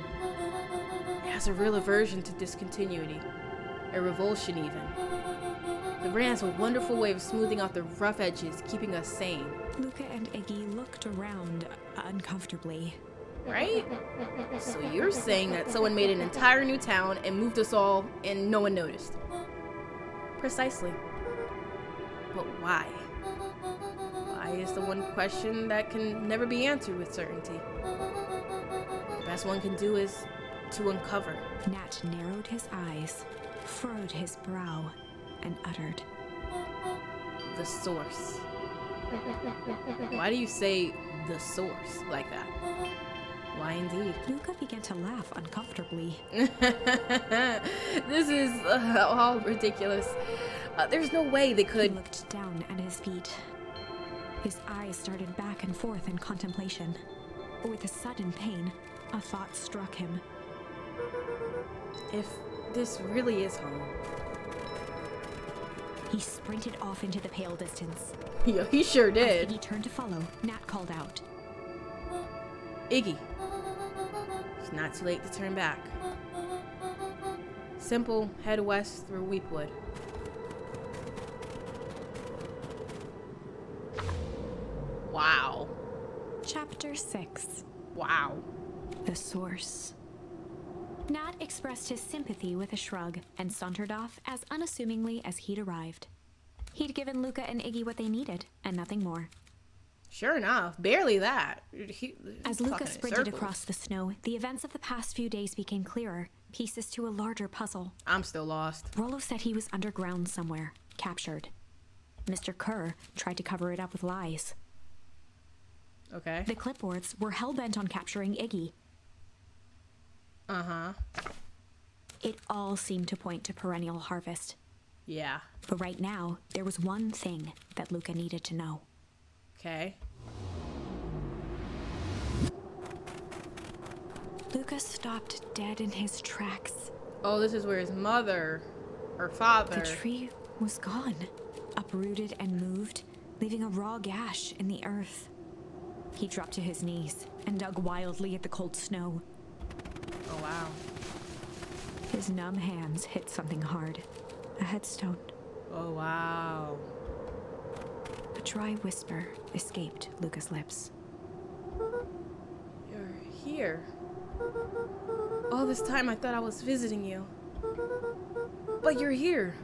It has a real aversion to discontinuity. A revulsion even. The brain has a wonderful way of smoothing out the rough edges, keeping us sane. Luca and Iggy looked around uncomfortably. Right? So you're saying that someone made an entire new town and moved us all and no one noticed? Precisely. But why? Why is the one question that can never be answered with certainty. The best one can do is to uncover. Nat narrowed his eyes, furrowed his brow, and uttered, The source. Why do you say the source like that? Why indeed? Luca began to laugh uncomfortably. This is all ridiculous. There's no way they could. He looked down at his feet. His eyes started back and forth in contemplation. With a sudden pain, a thought struck him. If this really is home. He sprinted off into the pale distance. Yeah, he sure As did. Iggy turned to follow, Nat called out, Iggy. It's not too late to turn back. Simple, head west through Weepwood. Wow. The source. Nat expressed his sympathy with a shrug and sauntered off as unassumingly as he'd arrived. He'd given Luca and Iggy what they needed, and nothing more. Sure enough, barely that. As Luca sprinted across the snow, the events of the past few days became clearer, pieces to a larger puzzle. I'm still lost. Rollo said he was underground somewhere, captured. Mr. Kerr tried to cover it up with lies. Okay. The clipboards were hell-bent on capturing Iggy. Uh-huh. It all seemed to point to Perennial Harvest. Yeah. But right now, there was one thing that Luca needed to know. Okay. Luca stopped dead in his tracks. Oh, this is where his mother, or father... The tree was gone, uprooted and moved, leaving a raw gash in the earth. He dropped to his knees and dug wildly at the cold snow. Oh, wow. His numb hands hit something hard. A headstone. Oh, wow. A dry whisper escaped Luca's lips. You're here. All this time I thought I was visiting you. But you're here.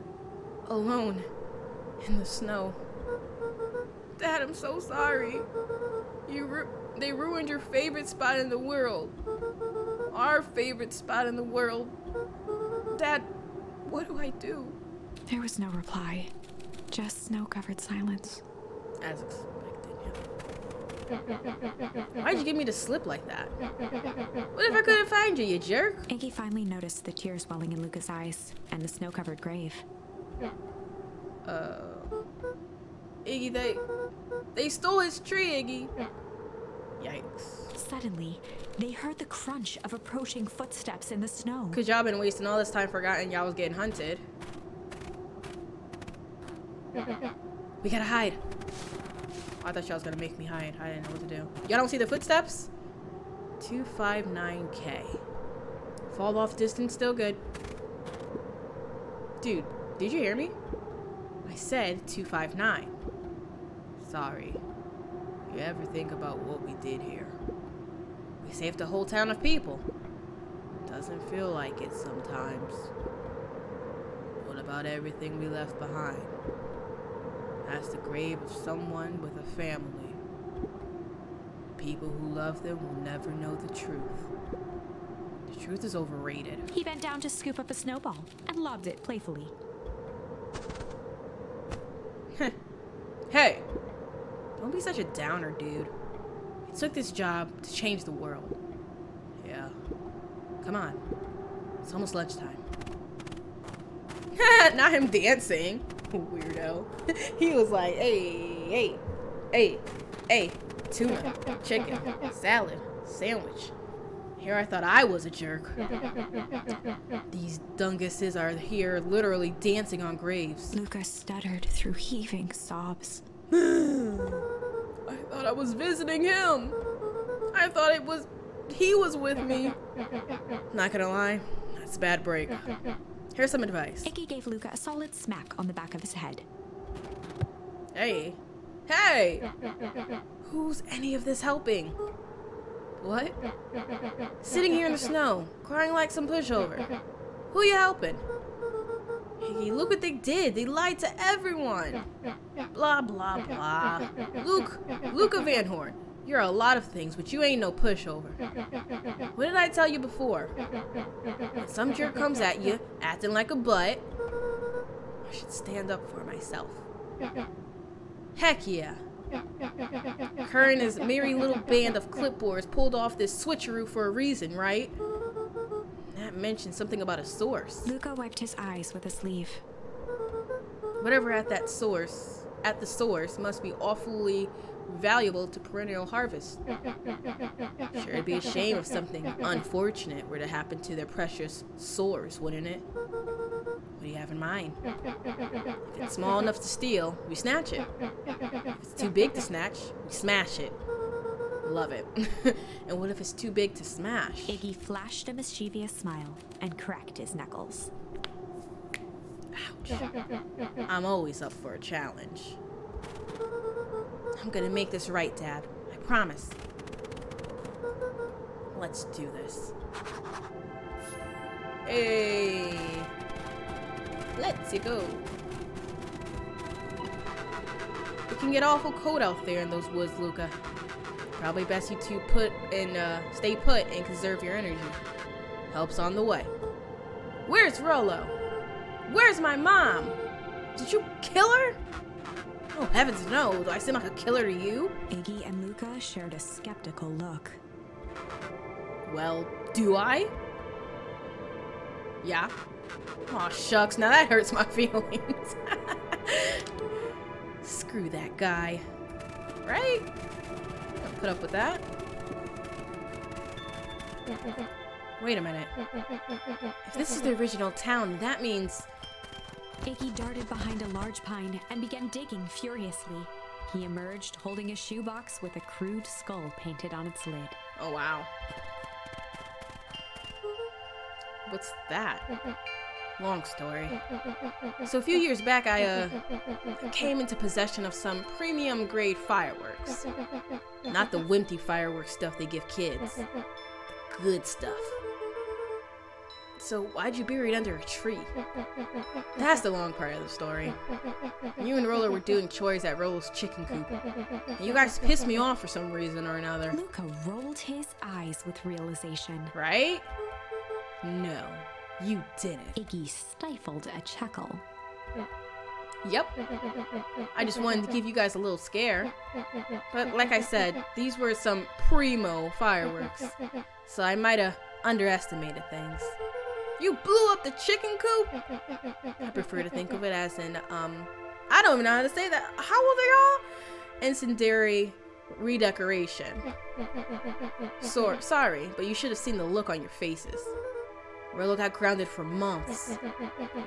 Alone. In the snow. Dad, I'm so sorry. They ruined your favorite spot in the world. Our favorite spot in the world. Dad, what do I do? There was no reply. Just snow-covered silence. As expected, yeah. Why'd you give me the slip like that? What if I couldn't find you, you jerk? Iggy finally noticed the tears welling in Luca's eyes and the snow-covered grave. Iggy, they stole his tree, Iggy. Yikes. Suddenly, they heard the crunch of approaching footsteps in the snow. Cause y'all been wasting all this time forgetting y'all was getting hunted. We gotta hide. I thought y'all was gonna make me hide. I didn't know what to do. Y'all don't see the footsteps? 259K. Fall off distance still good. Dude, did you hear me? I said 259. Sorry. You ever think about what we did here? We saved a whole town of people. Doesn't feel like it sometimes. What about everything we left behind? That's the grave of someone with a family. People who love them will never know the truth. The truth is overrated. He bent down to scoop up a snowball and lobbed it playfully. Hey! Don't be such a downer, dude. You took this job to change the world. Yeah. Come on. It's almost lunchtime. Not him dancing. Weirdo. He was like, hey, tuna, chicken, salad, sandwich. Here I thought I was a jerk. These dunguses are here literally dancing on graves. Luca stuttered through heaving sobs. I thought I was visiting him. I thought he was with me. Not gonna lie, that's a bad break. Here's some advice. Iggy gave Luca a solid smack on the back of his head. Hey! Who's any of this helping? What? Sitting here in the snow, crying like some pushover. Who you helping? Hey, look what they did. They lied to everyone. Blah, blah, blah. Luca Van Horn, you're a lot of things, but you ain't no pushover. What did I tell you before? When some jerk comes at you, acting like a butt, I should stand up for myself. Heck yeah. Kerr and his merry little band of clipboards pulled off this switcheroo for a reason, right? That mentioned something about a source. Luca wiped his eyes with a sleeve. Whatever at the source must be awfully valuable to Perennial Harvest. Sure, it'd be a shame if something unfortunate were to happen to their precious source, wouldn't it? What do you have in mind? If it's small enough to steal, we snatch it. If it's too big to snatch, we smash it. Love it. And what if it's too big to smash? Iggy flashed a mischievous smile and cracked his knuckles. Ouch. I'm always up for a challenge. I'm gonna make this right, Dad. I promise. Let's do this. Hey. Let's go. It can get awful cold out there in those woods, Luca. Probably best you two stay put and conserve your energy. Help's on the way. Where's Rollo? Where's my mom? Did you kill her? Oh, heavens no. Do I seem like a killer to you? Iggy and Luca shared a skeptical look. Well, do I? Yeah. Aw, shucks. Now that hurts my feelings. Screw that guy. Right? I'll put up with that. Wait a minute. If this is the original town, that means... Iggy darted behind a large pine and began digging furiously. He emerged holding a shoebox with a crude skull painted on its lid. Oh, wow. What's that? Long story. So a few years back, I came into possession of some premium grade fireworks. Not the wimpy fireworks stuff they give kids. The good stuff. So why'd you bury it under a tree? That's the long part of the story. You and Roller were doing chores at Rollo's chicken coop. And you guys pissed me off for some reason or another. Luca rolled his eyes with realization. Right? No, you didn't. Iggy stifled a chuckle. Yep. I just wanted to give you guys a little scare. But like I said, these were some primo fireworks. So I might have underestimated things. You blew up the chicken coop? I prefer to think of it as an, I don't even know how to say that. How old are y'all? Incendiary redecoration. Sorry, but you should have seen the look on your faces. Rollo got grounded for months,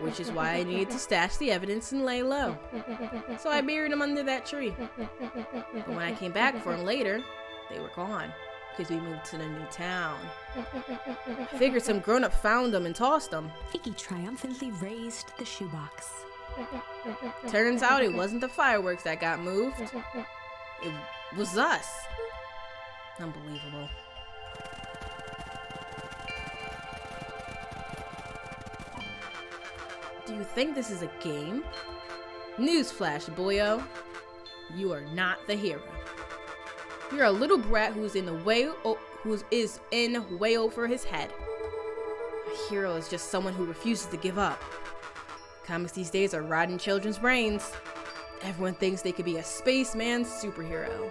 which is why I needed to stash the evidence and lay low. So I buried him under that tree. But when I came back for him later, they were gone, because we moved to the new town. I figured some grown-up found them and tossed them. Iggy triumphantly raised the shoebox. Turns out it wasn't the fireworks that got moved. It was us. Unbelievable. Do you think this is a game? Newsflash, boyo. You are not the hero. You're a little brat who's in way over his head. A hero is just someone who refuses to give up. Comics these days are rotting children's brains. Everyone thinks they could be a spaceman superhero.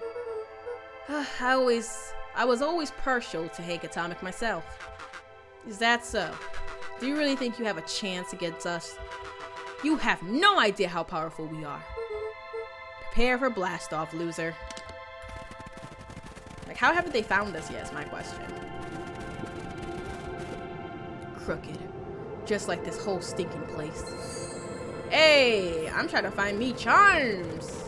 I was always partial to Hank Atomic myself. Is that so? Do you really think you have a chance against us? You have no idea how powerful we are. Prepare for blast off, loser. Like, how haven't they found us yet is my question. Crooked. Just like this whole stinking place. Hey, I'm trying to find me charms.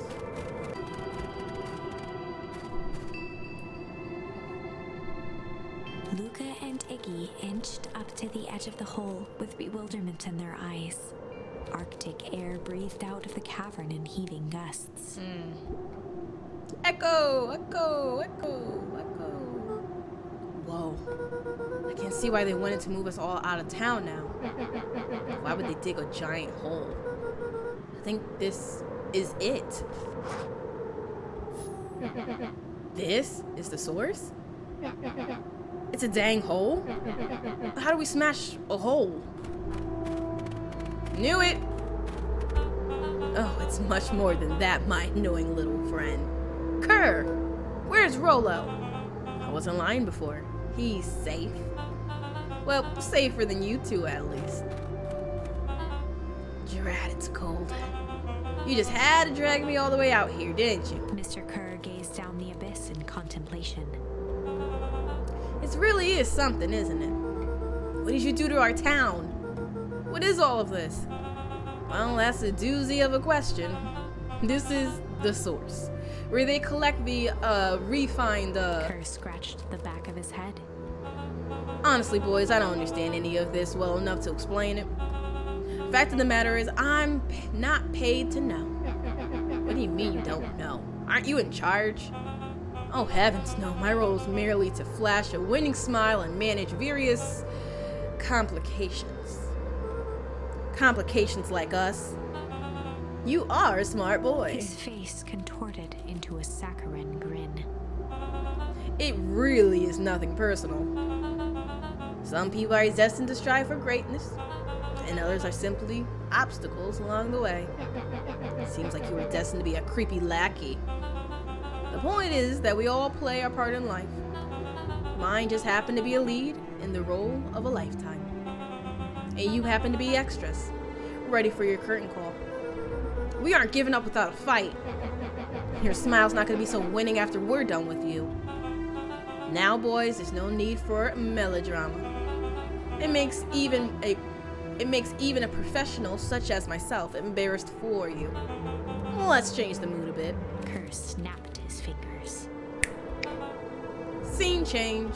Luca and Iggy inched up to the edge of the hole with bewilderment in their eyes. Arctic air breathed out of the cavern in heaving gusts. Echo, echo, echo, echo. Whoa. I can't see why they wanted to move us all out of town now. Why would they dig a giant hole? I think this is it. This is the source? It's a dang hole? How do we smash a hole? Knew it! Oh, it's much more than that, my annoying little friend. Kerr! Where's Rollo? I wasn't lying before. He's safe. Well, safer than you two, at least. Drat, it's cold. You just had to drag me all the way out here, didn't you? Mr. Kerr gazed down the abyss in contemplation. It really is something, isn't it? What did you do to our town? What is all of this? Well, that's a doozy of a question. This is the source, where they collect the refined Kerr scratched the back of his head. Honestly, boys, I don't understand any of this well enough to explain it. Fact of the matter is, I'm not paid to know. What do you mean you don't know? Aren't you in charge? Oh heavens, no. My role is merely to flash a winning smile and manage various complications. Complications like us. You are a smart boy. His face contorted into a saccharine grin. It really is nothing personal. Some people are destined to strive for greatness, and others are simply obstacles along the way. It seems like you were destined to be a creepy lackey. The point is that we all play our part in life. Mine just happened to be a lead in the role of a lifetime. And you happen to be extras, ready for your curtain call. We aren't giving up without a fight. Your smile's not going to be so winning after we're done with you. Now, boys, there's no need for melodrama. It makes even a professional such as myself embarrassed for you. Let's change the mood a bit. Kerr snapped his fingers. Scene change.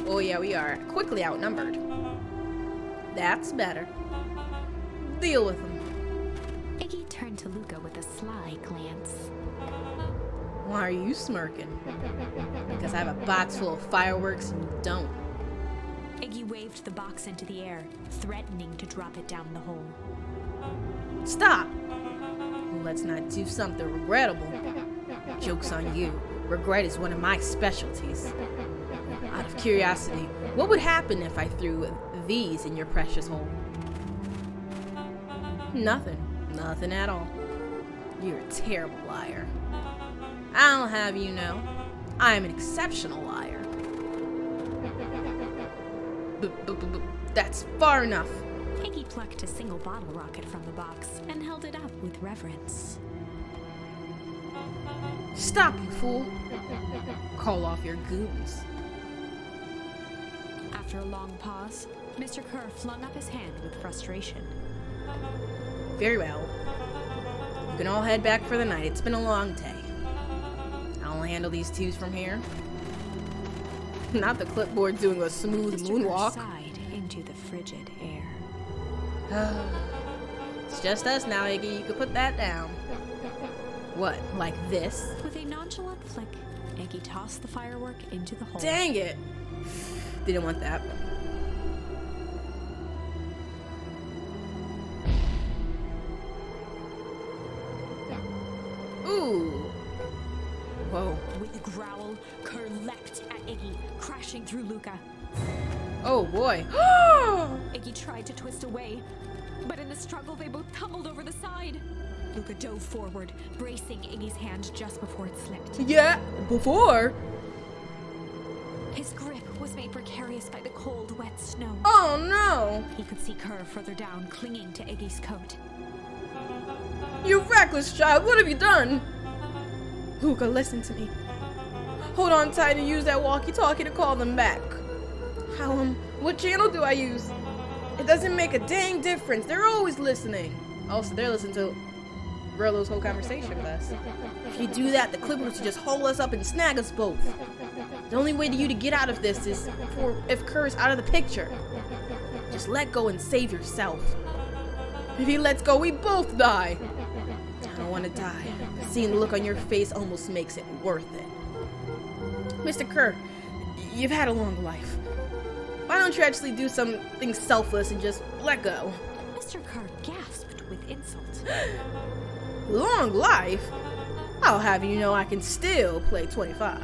Oh yeah, we are quickly outnumbered. That's better. Deal with them. Iggy turned to Luca with a sly glance. Why are you smirking? Because I have a box full of fireworks and you don't. Iggy waved the box into the air, threatening to drop it down the hole. Stop! Let's not do something regrettable. Joke's on you. Regret is one of my specialties. Out of curiosity, what would happen if I threw these in your precious hole? Nothing. Nothing at all. You're a terrible liar. I'll have you know, I am an exceptional liar. That's far enough. Iggy plucked a single bottle rocket from the box and held it up with reverence. Stop, you fool. Call off your goons. After a long pause, Mr. Kerr flung up his hand with frustration. Very well. You can all head back for the night. It's been a long day. I'll handle these twos from here. Not the clipboard doing a smooth Mr. moonwalk. Kerr sighed into the frigid air. It's just us now, Iggy. You can put that down. What, like this? With a nonchalant flick, Iggy tossed the firework into the hole. Dang it! Didn't want that. Ooh. Whoa. With a growl, Kerr leapt at Iggy, crashing through Luca. Oh boy. Iggy tried to twist away, but in the struggle they both tumbled over the side. Luca dove forward, bracing Iggy's hand just before it slipped. Yeah, before. His grip was made precarious by the cold, wet snow. Oh no! He could see Kerr further down, clinging to Iggy's coat. You reckless child, what have you done? Luca, listen to me. Hold on tight and use that walkie-talkie to call them back. What channel do I use? It doesn't make a dang difference. They're always listening. Also, they're listening to Rello's whole conversation with us. If you do that, the Clippers will just haul us up and snag us both. The only way to you to get out of this is if Kerr's out of the picture. Just let go and save yourself. If he lets go, we both die. I don't want to die. Seeing the look on your face almost makes it worth it. Mr. Kerr, you've had a long life. Why don't you actually do something selfless and just let go? Mr. Kerr gasped with insult. Long life? I'll have you know I can still play 25.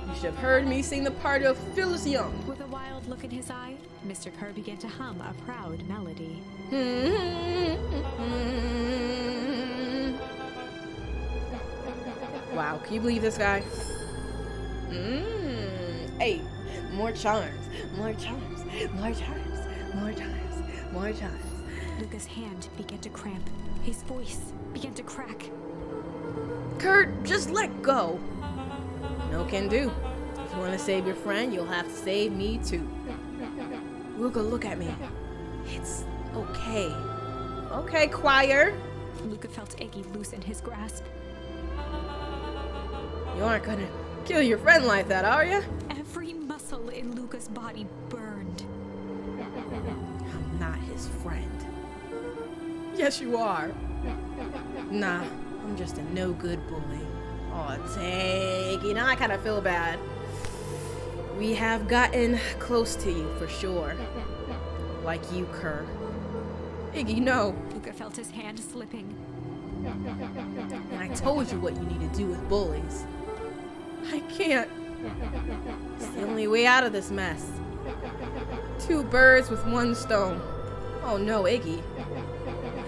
You should have heard me sing the part of Phyllis Young. With a wild look in his eye, Mr. Kerr began to hum a proud melody. Wow, can you believe this guy? Hey, more charms, more charms, more charms, more charms, more charms. Luca's hand began to cramp. His voice began to crack. Kurt, just let go. No can do. If you want to save your friend, you'll have to save me too. Luca, look at me. It's okay. Okay, choir. Luca felt Iggy loosen his grasp. You aren't gonna kill your friend like that, are you? Every muscle in Luca's body burned. I'm not his friend. Yes, you are. Nah, I'm just a no-good bully. Oh, dang. You know, I kind of feel bad. We have gotten close to you, for sure. Like you, Kerr. Iggy, no. Luca felt his hand slipping. And I told you what you need to do with bullies. I can't. It's the only way out of this mess. 2 birds with 1 stone. Oh no, Iggy.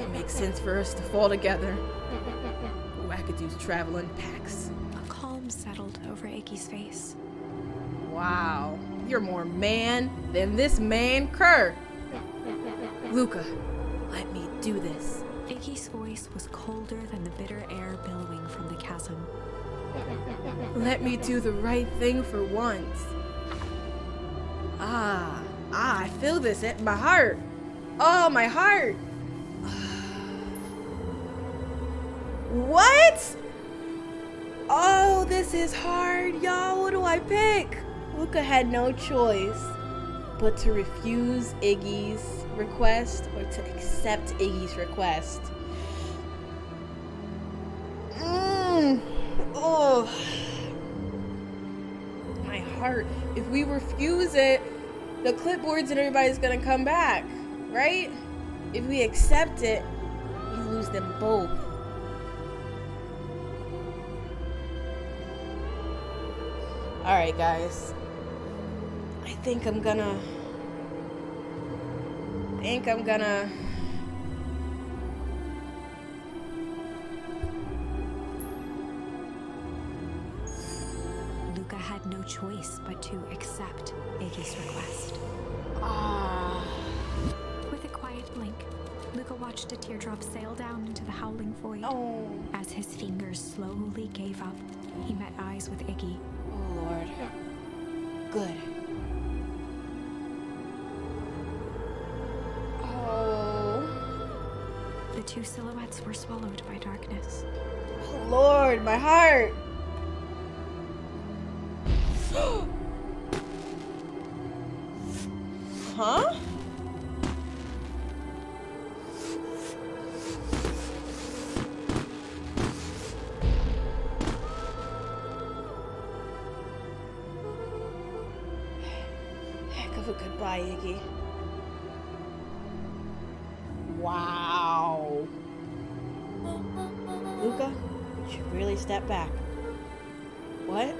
It makes sense for us to fall together. Wackadoos travel in packs. A calm settled over Iggy's face. Wow, you're more man than this man, Kerr. Luca, let me do this. Iggy's voice was colder than the bitter air billowing from the chasm. Let me do the right thing for once. I feel this at my heart. Oh, my heart. What? Oh, this is hard, y'all. What do I pick? Luca had no choice but to refuse Iggy's request or to accept Iggy's request. Oh, my heart. If we refuse it, the clipboards and everybody's gonna come back, right? If we accept it, we lose them both. Alright, guys. I think I'm gonna Luca had no choice but to accept Iggy's request. With a quiet blink, Luca watched a teardrop sail down into the howling void. Oh. As his fingers slowly gave up, he met eyes with Iggy. Oh, Lord. Good. Oh. The 2 silhouettes were swallowed by darkness. Oh, Lord, my heart. Huh? Heck of a goodbye, Iggy. Wow. Luca, you should really step back. What?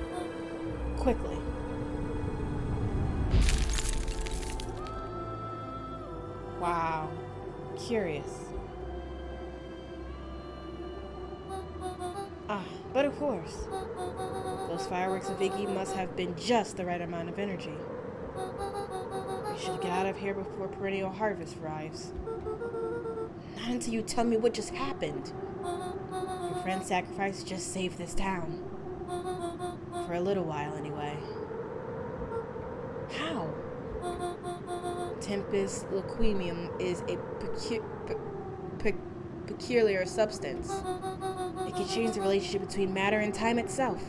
Quickly. Wow. Curious. But of course. Those fireworks of Iggy must have been just the right amount of energy. We should get out of here before perennial harvest arrives. Not until you tell me what just happened. Your friend's sacrifice just saved this town. For a little while, anyway. How? Tempest Liquimium is a peculiar substance. It can change the relationship between matter and time itself.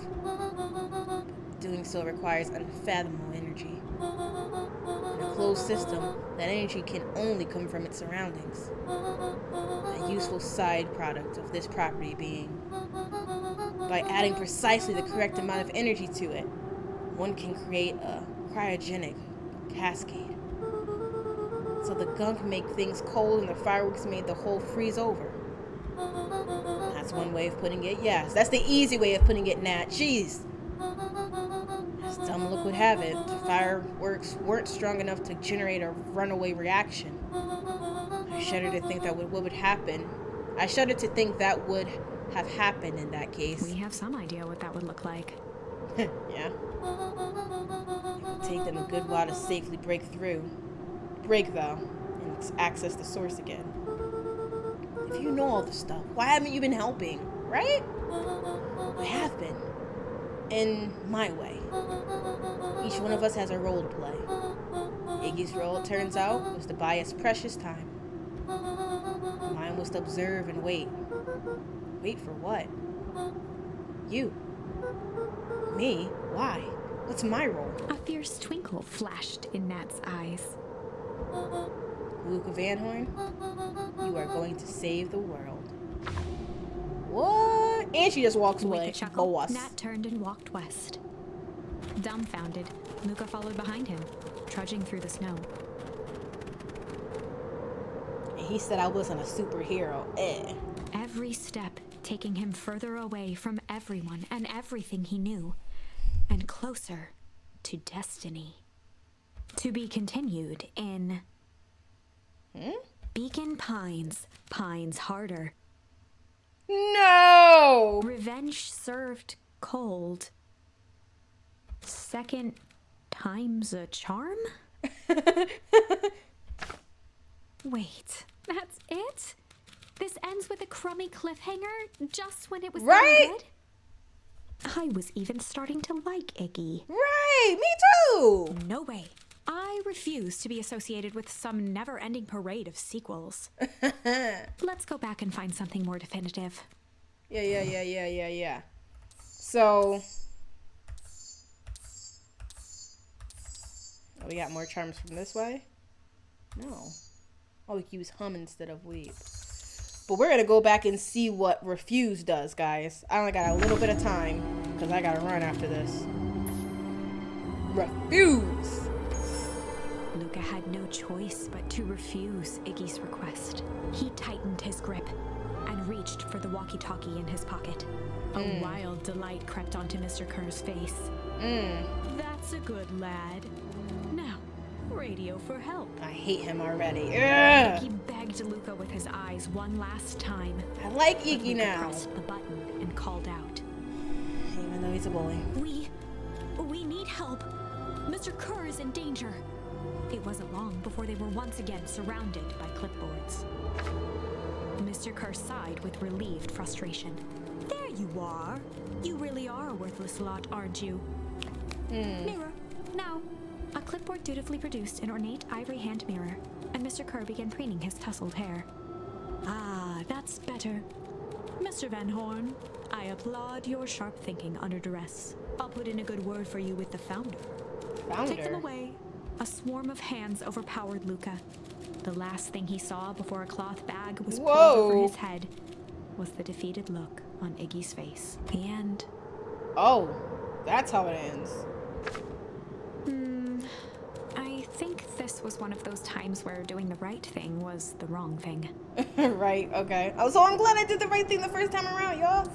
Doing so requires unfathomable energy. In a closed system, that energy can only come from its surroundings. A useful side product of this property being, by adding precisely the correct amount of energy to it, one can create a cryogenic cascade. So the gunk make things cold and the fireworks made the whole freeze over. That's one way of putting it, yes. That's the easy way of putting it, Nat. Jeez. As dumb luck would have it, the fireworks weren't strong enough to generate a runaway reaction. I shudder to think that what would happen. I shudder to think that would have happened in that case. We have some idea what that would look like. Yeah. It would take them a good while to safely break through. Though, and access the source again. If you know all this stuff, why haven't you been helping, right? I have been. In my way. Each one of us has a role to play. Iggy's role, it turns out, was to buy us precious time. Mine was to observe and wait. Wait for what? You. Me? Why? What's my role? A fierce twinkle flashed in Nat's eyes. Luca Van Horn, you are going to save the world. What? And she just walks With away. a chuckle, Boss. Nat turned and walked west. Dumbfounded, Luca followed behind him, trudging through the snow. And he said I wasn't a superhero. Every step taking him further away from everyone and everything he knew, and closer to destiny. To be continued in Beacon Pines, Pines Harder. No! Revenge served cold. Second time's a charm? Wait, that's it? This ends with a crummy cliffhanger just when it was Right? going good? I was even starting to like Iggy. Right, me too! No way. I refuse to be associated with some never-ending parade of sequels. Let's go back and find something more definitive. Yeah. So... Oh, we got more charms from this way? No. Oh, we can use hum instead of weep. But we're gonna go back and see what refuse does, guys. I only got a little bit of time, because I gotta run after this. Refuse! Luca had no choice but to refuse Iggy's request. He tightened his grip and reached for the walkie-talkie in his pocket. A wild delight crept onto Mr. Kerr's face. That's a good lad. Now, radio for help. I hate him already. He begged Luca with his eyes one last time. I like But Iggy Luca now. pressed the button and called out. Even though he's a bully. We need help. Mr. Kerr is in danger. It wasn't long before they were once again surrounded by clipboards. Mr. Kerr sighed with relieved frustration. There you are. You really are a worthless lot, aren't you? Mirror, now. A clipboard dutifully produced an ornate ivory hand mirror, and Mr. Kerr began preening his tousled hair. Ah, that's better. Mr. Van Horn, I applaud your sharp thinking under duress. I'll put in a good word for you with the founder. Take them away. A swarm of hands overpowered Luca. The last thing he saw before a cloth bag was pulled over his head was the defeated look on Iggy's face. The end. Oh, that's how it ends. I think this was one of those times where doing the right thing was the wrong thing. Right, okay. Oh, so I'm glad I did the right thing the first time around, y'all.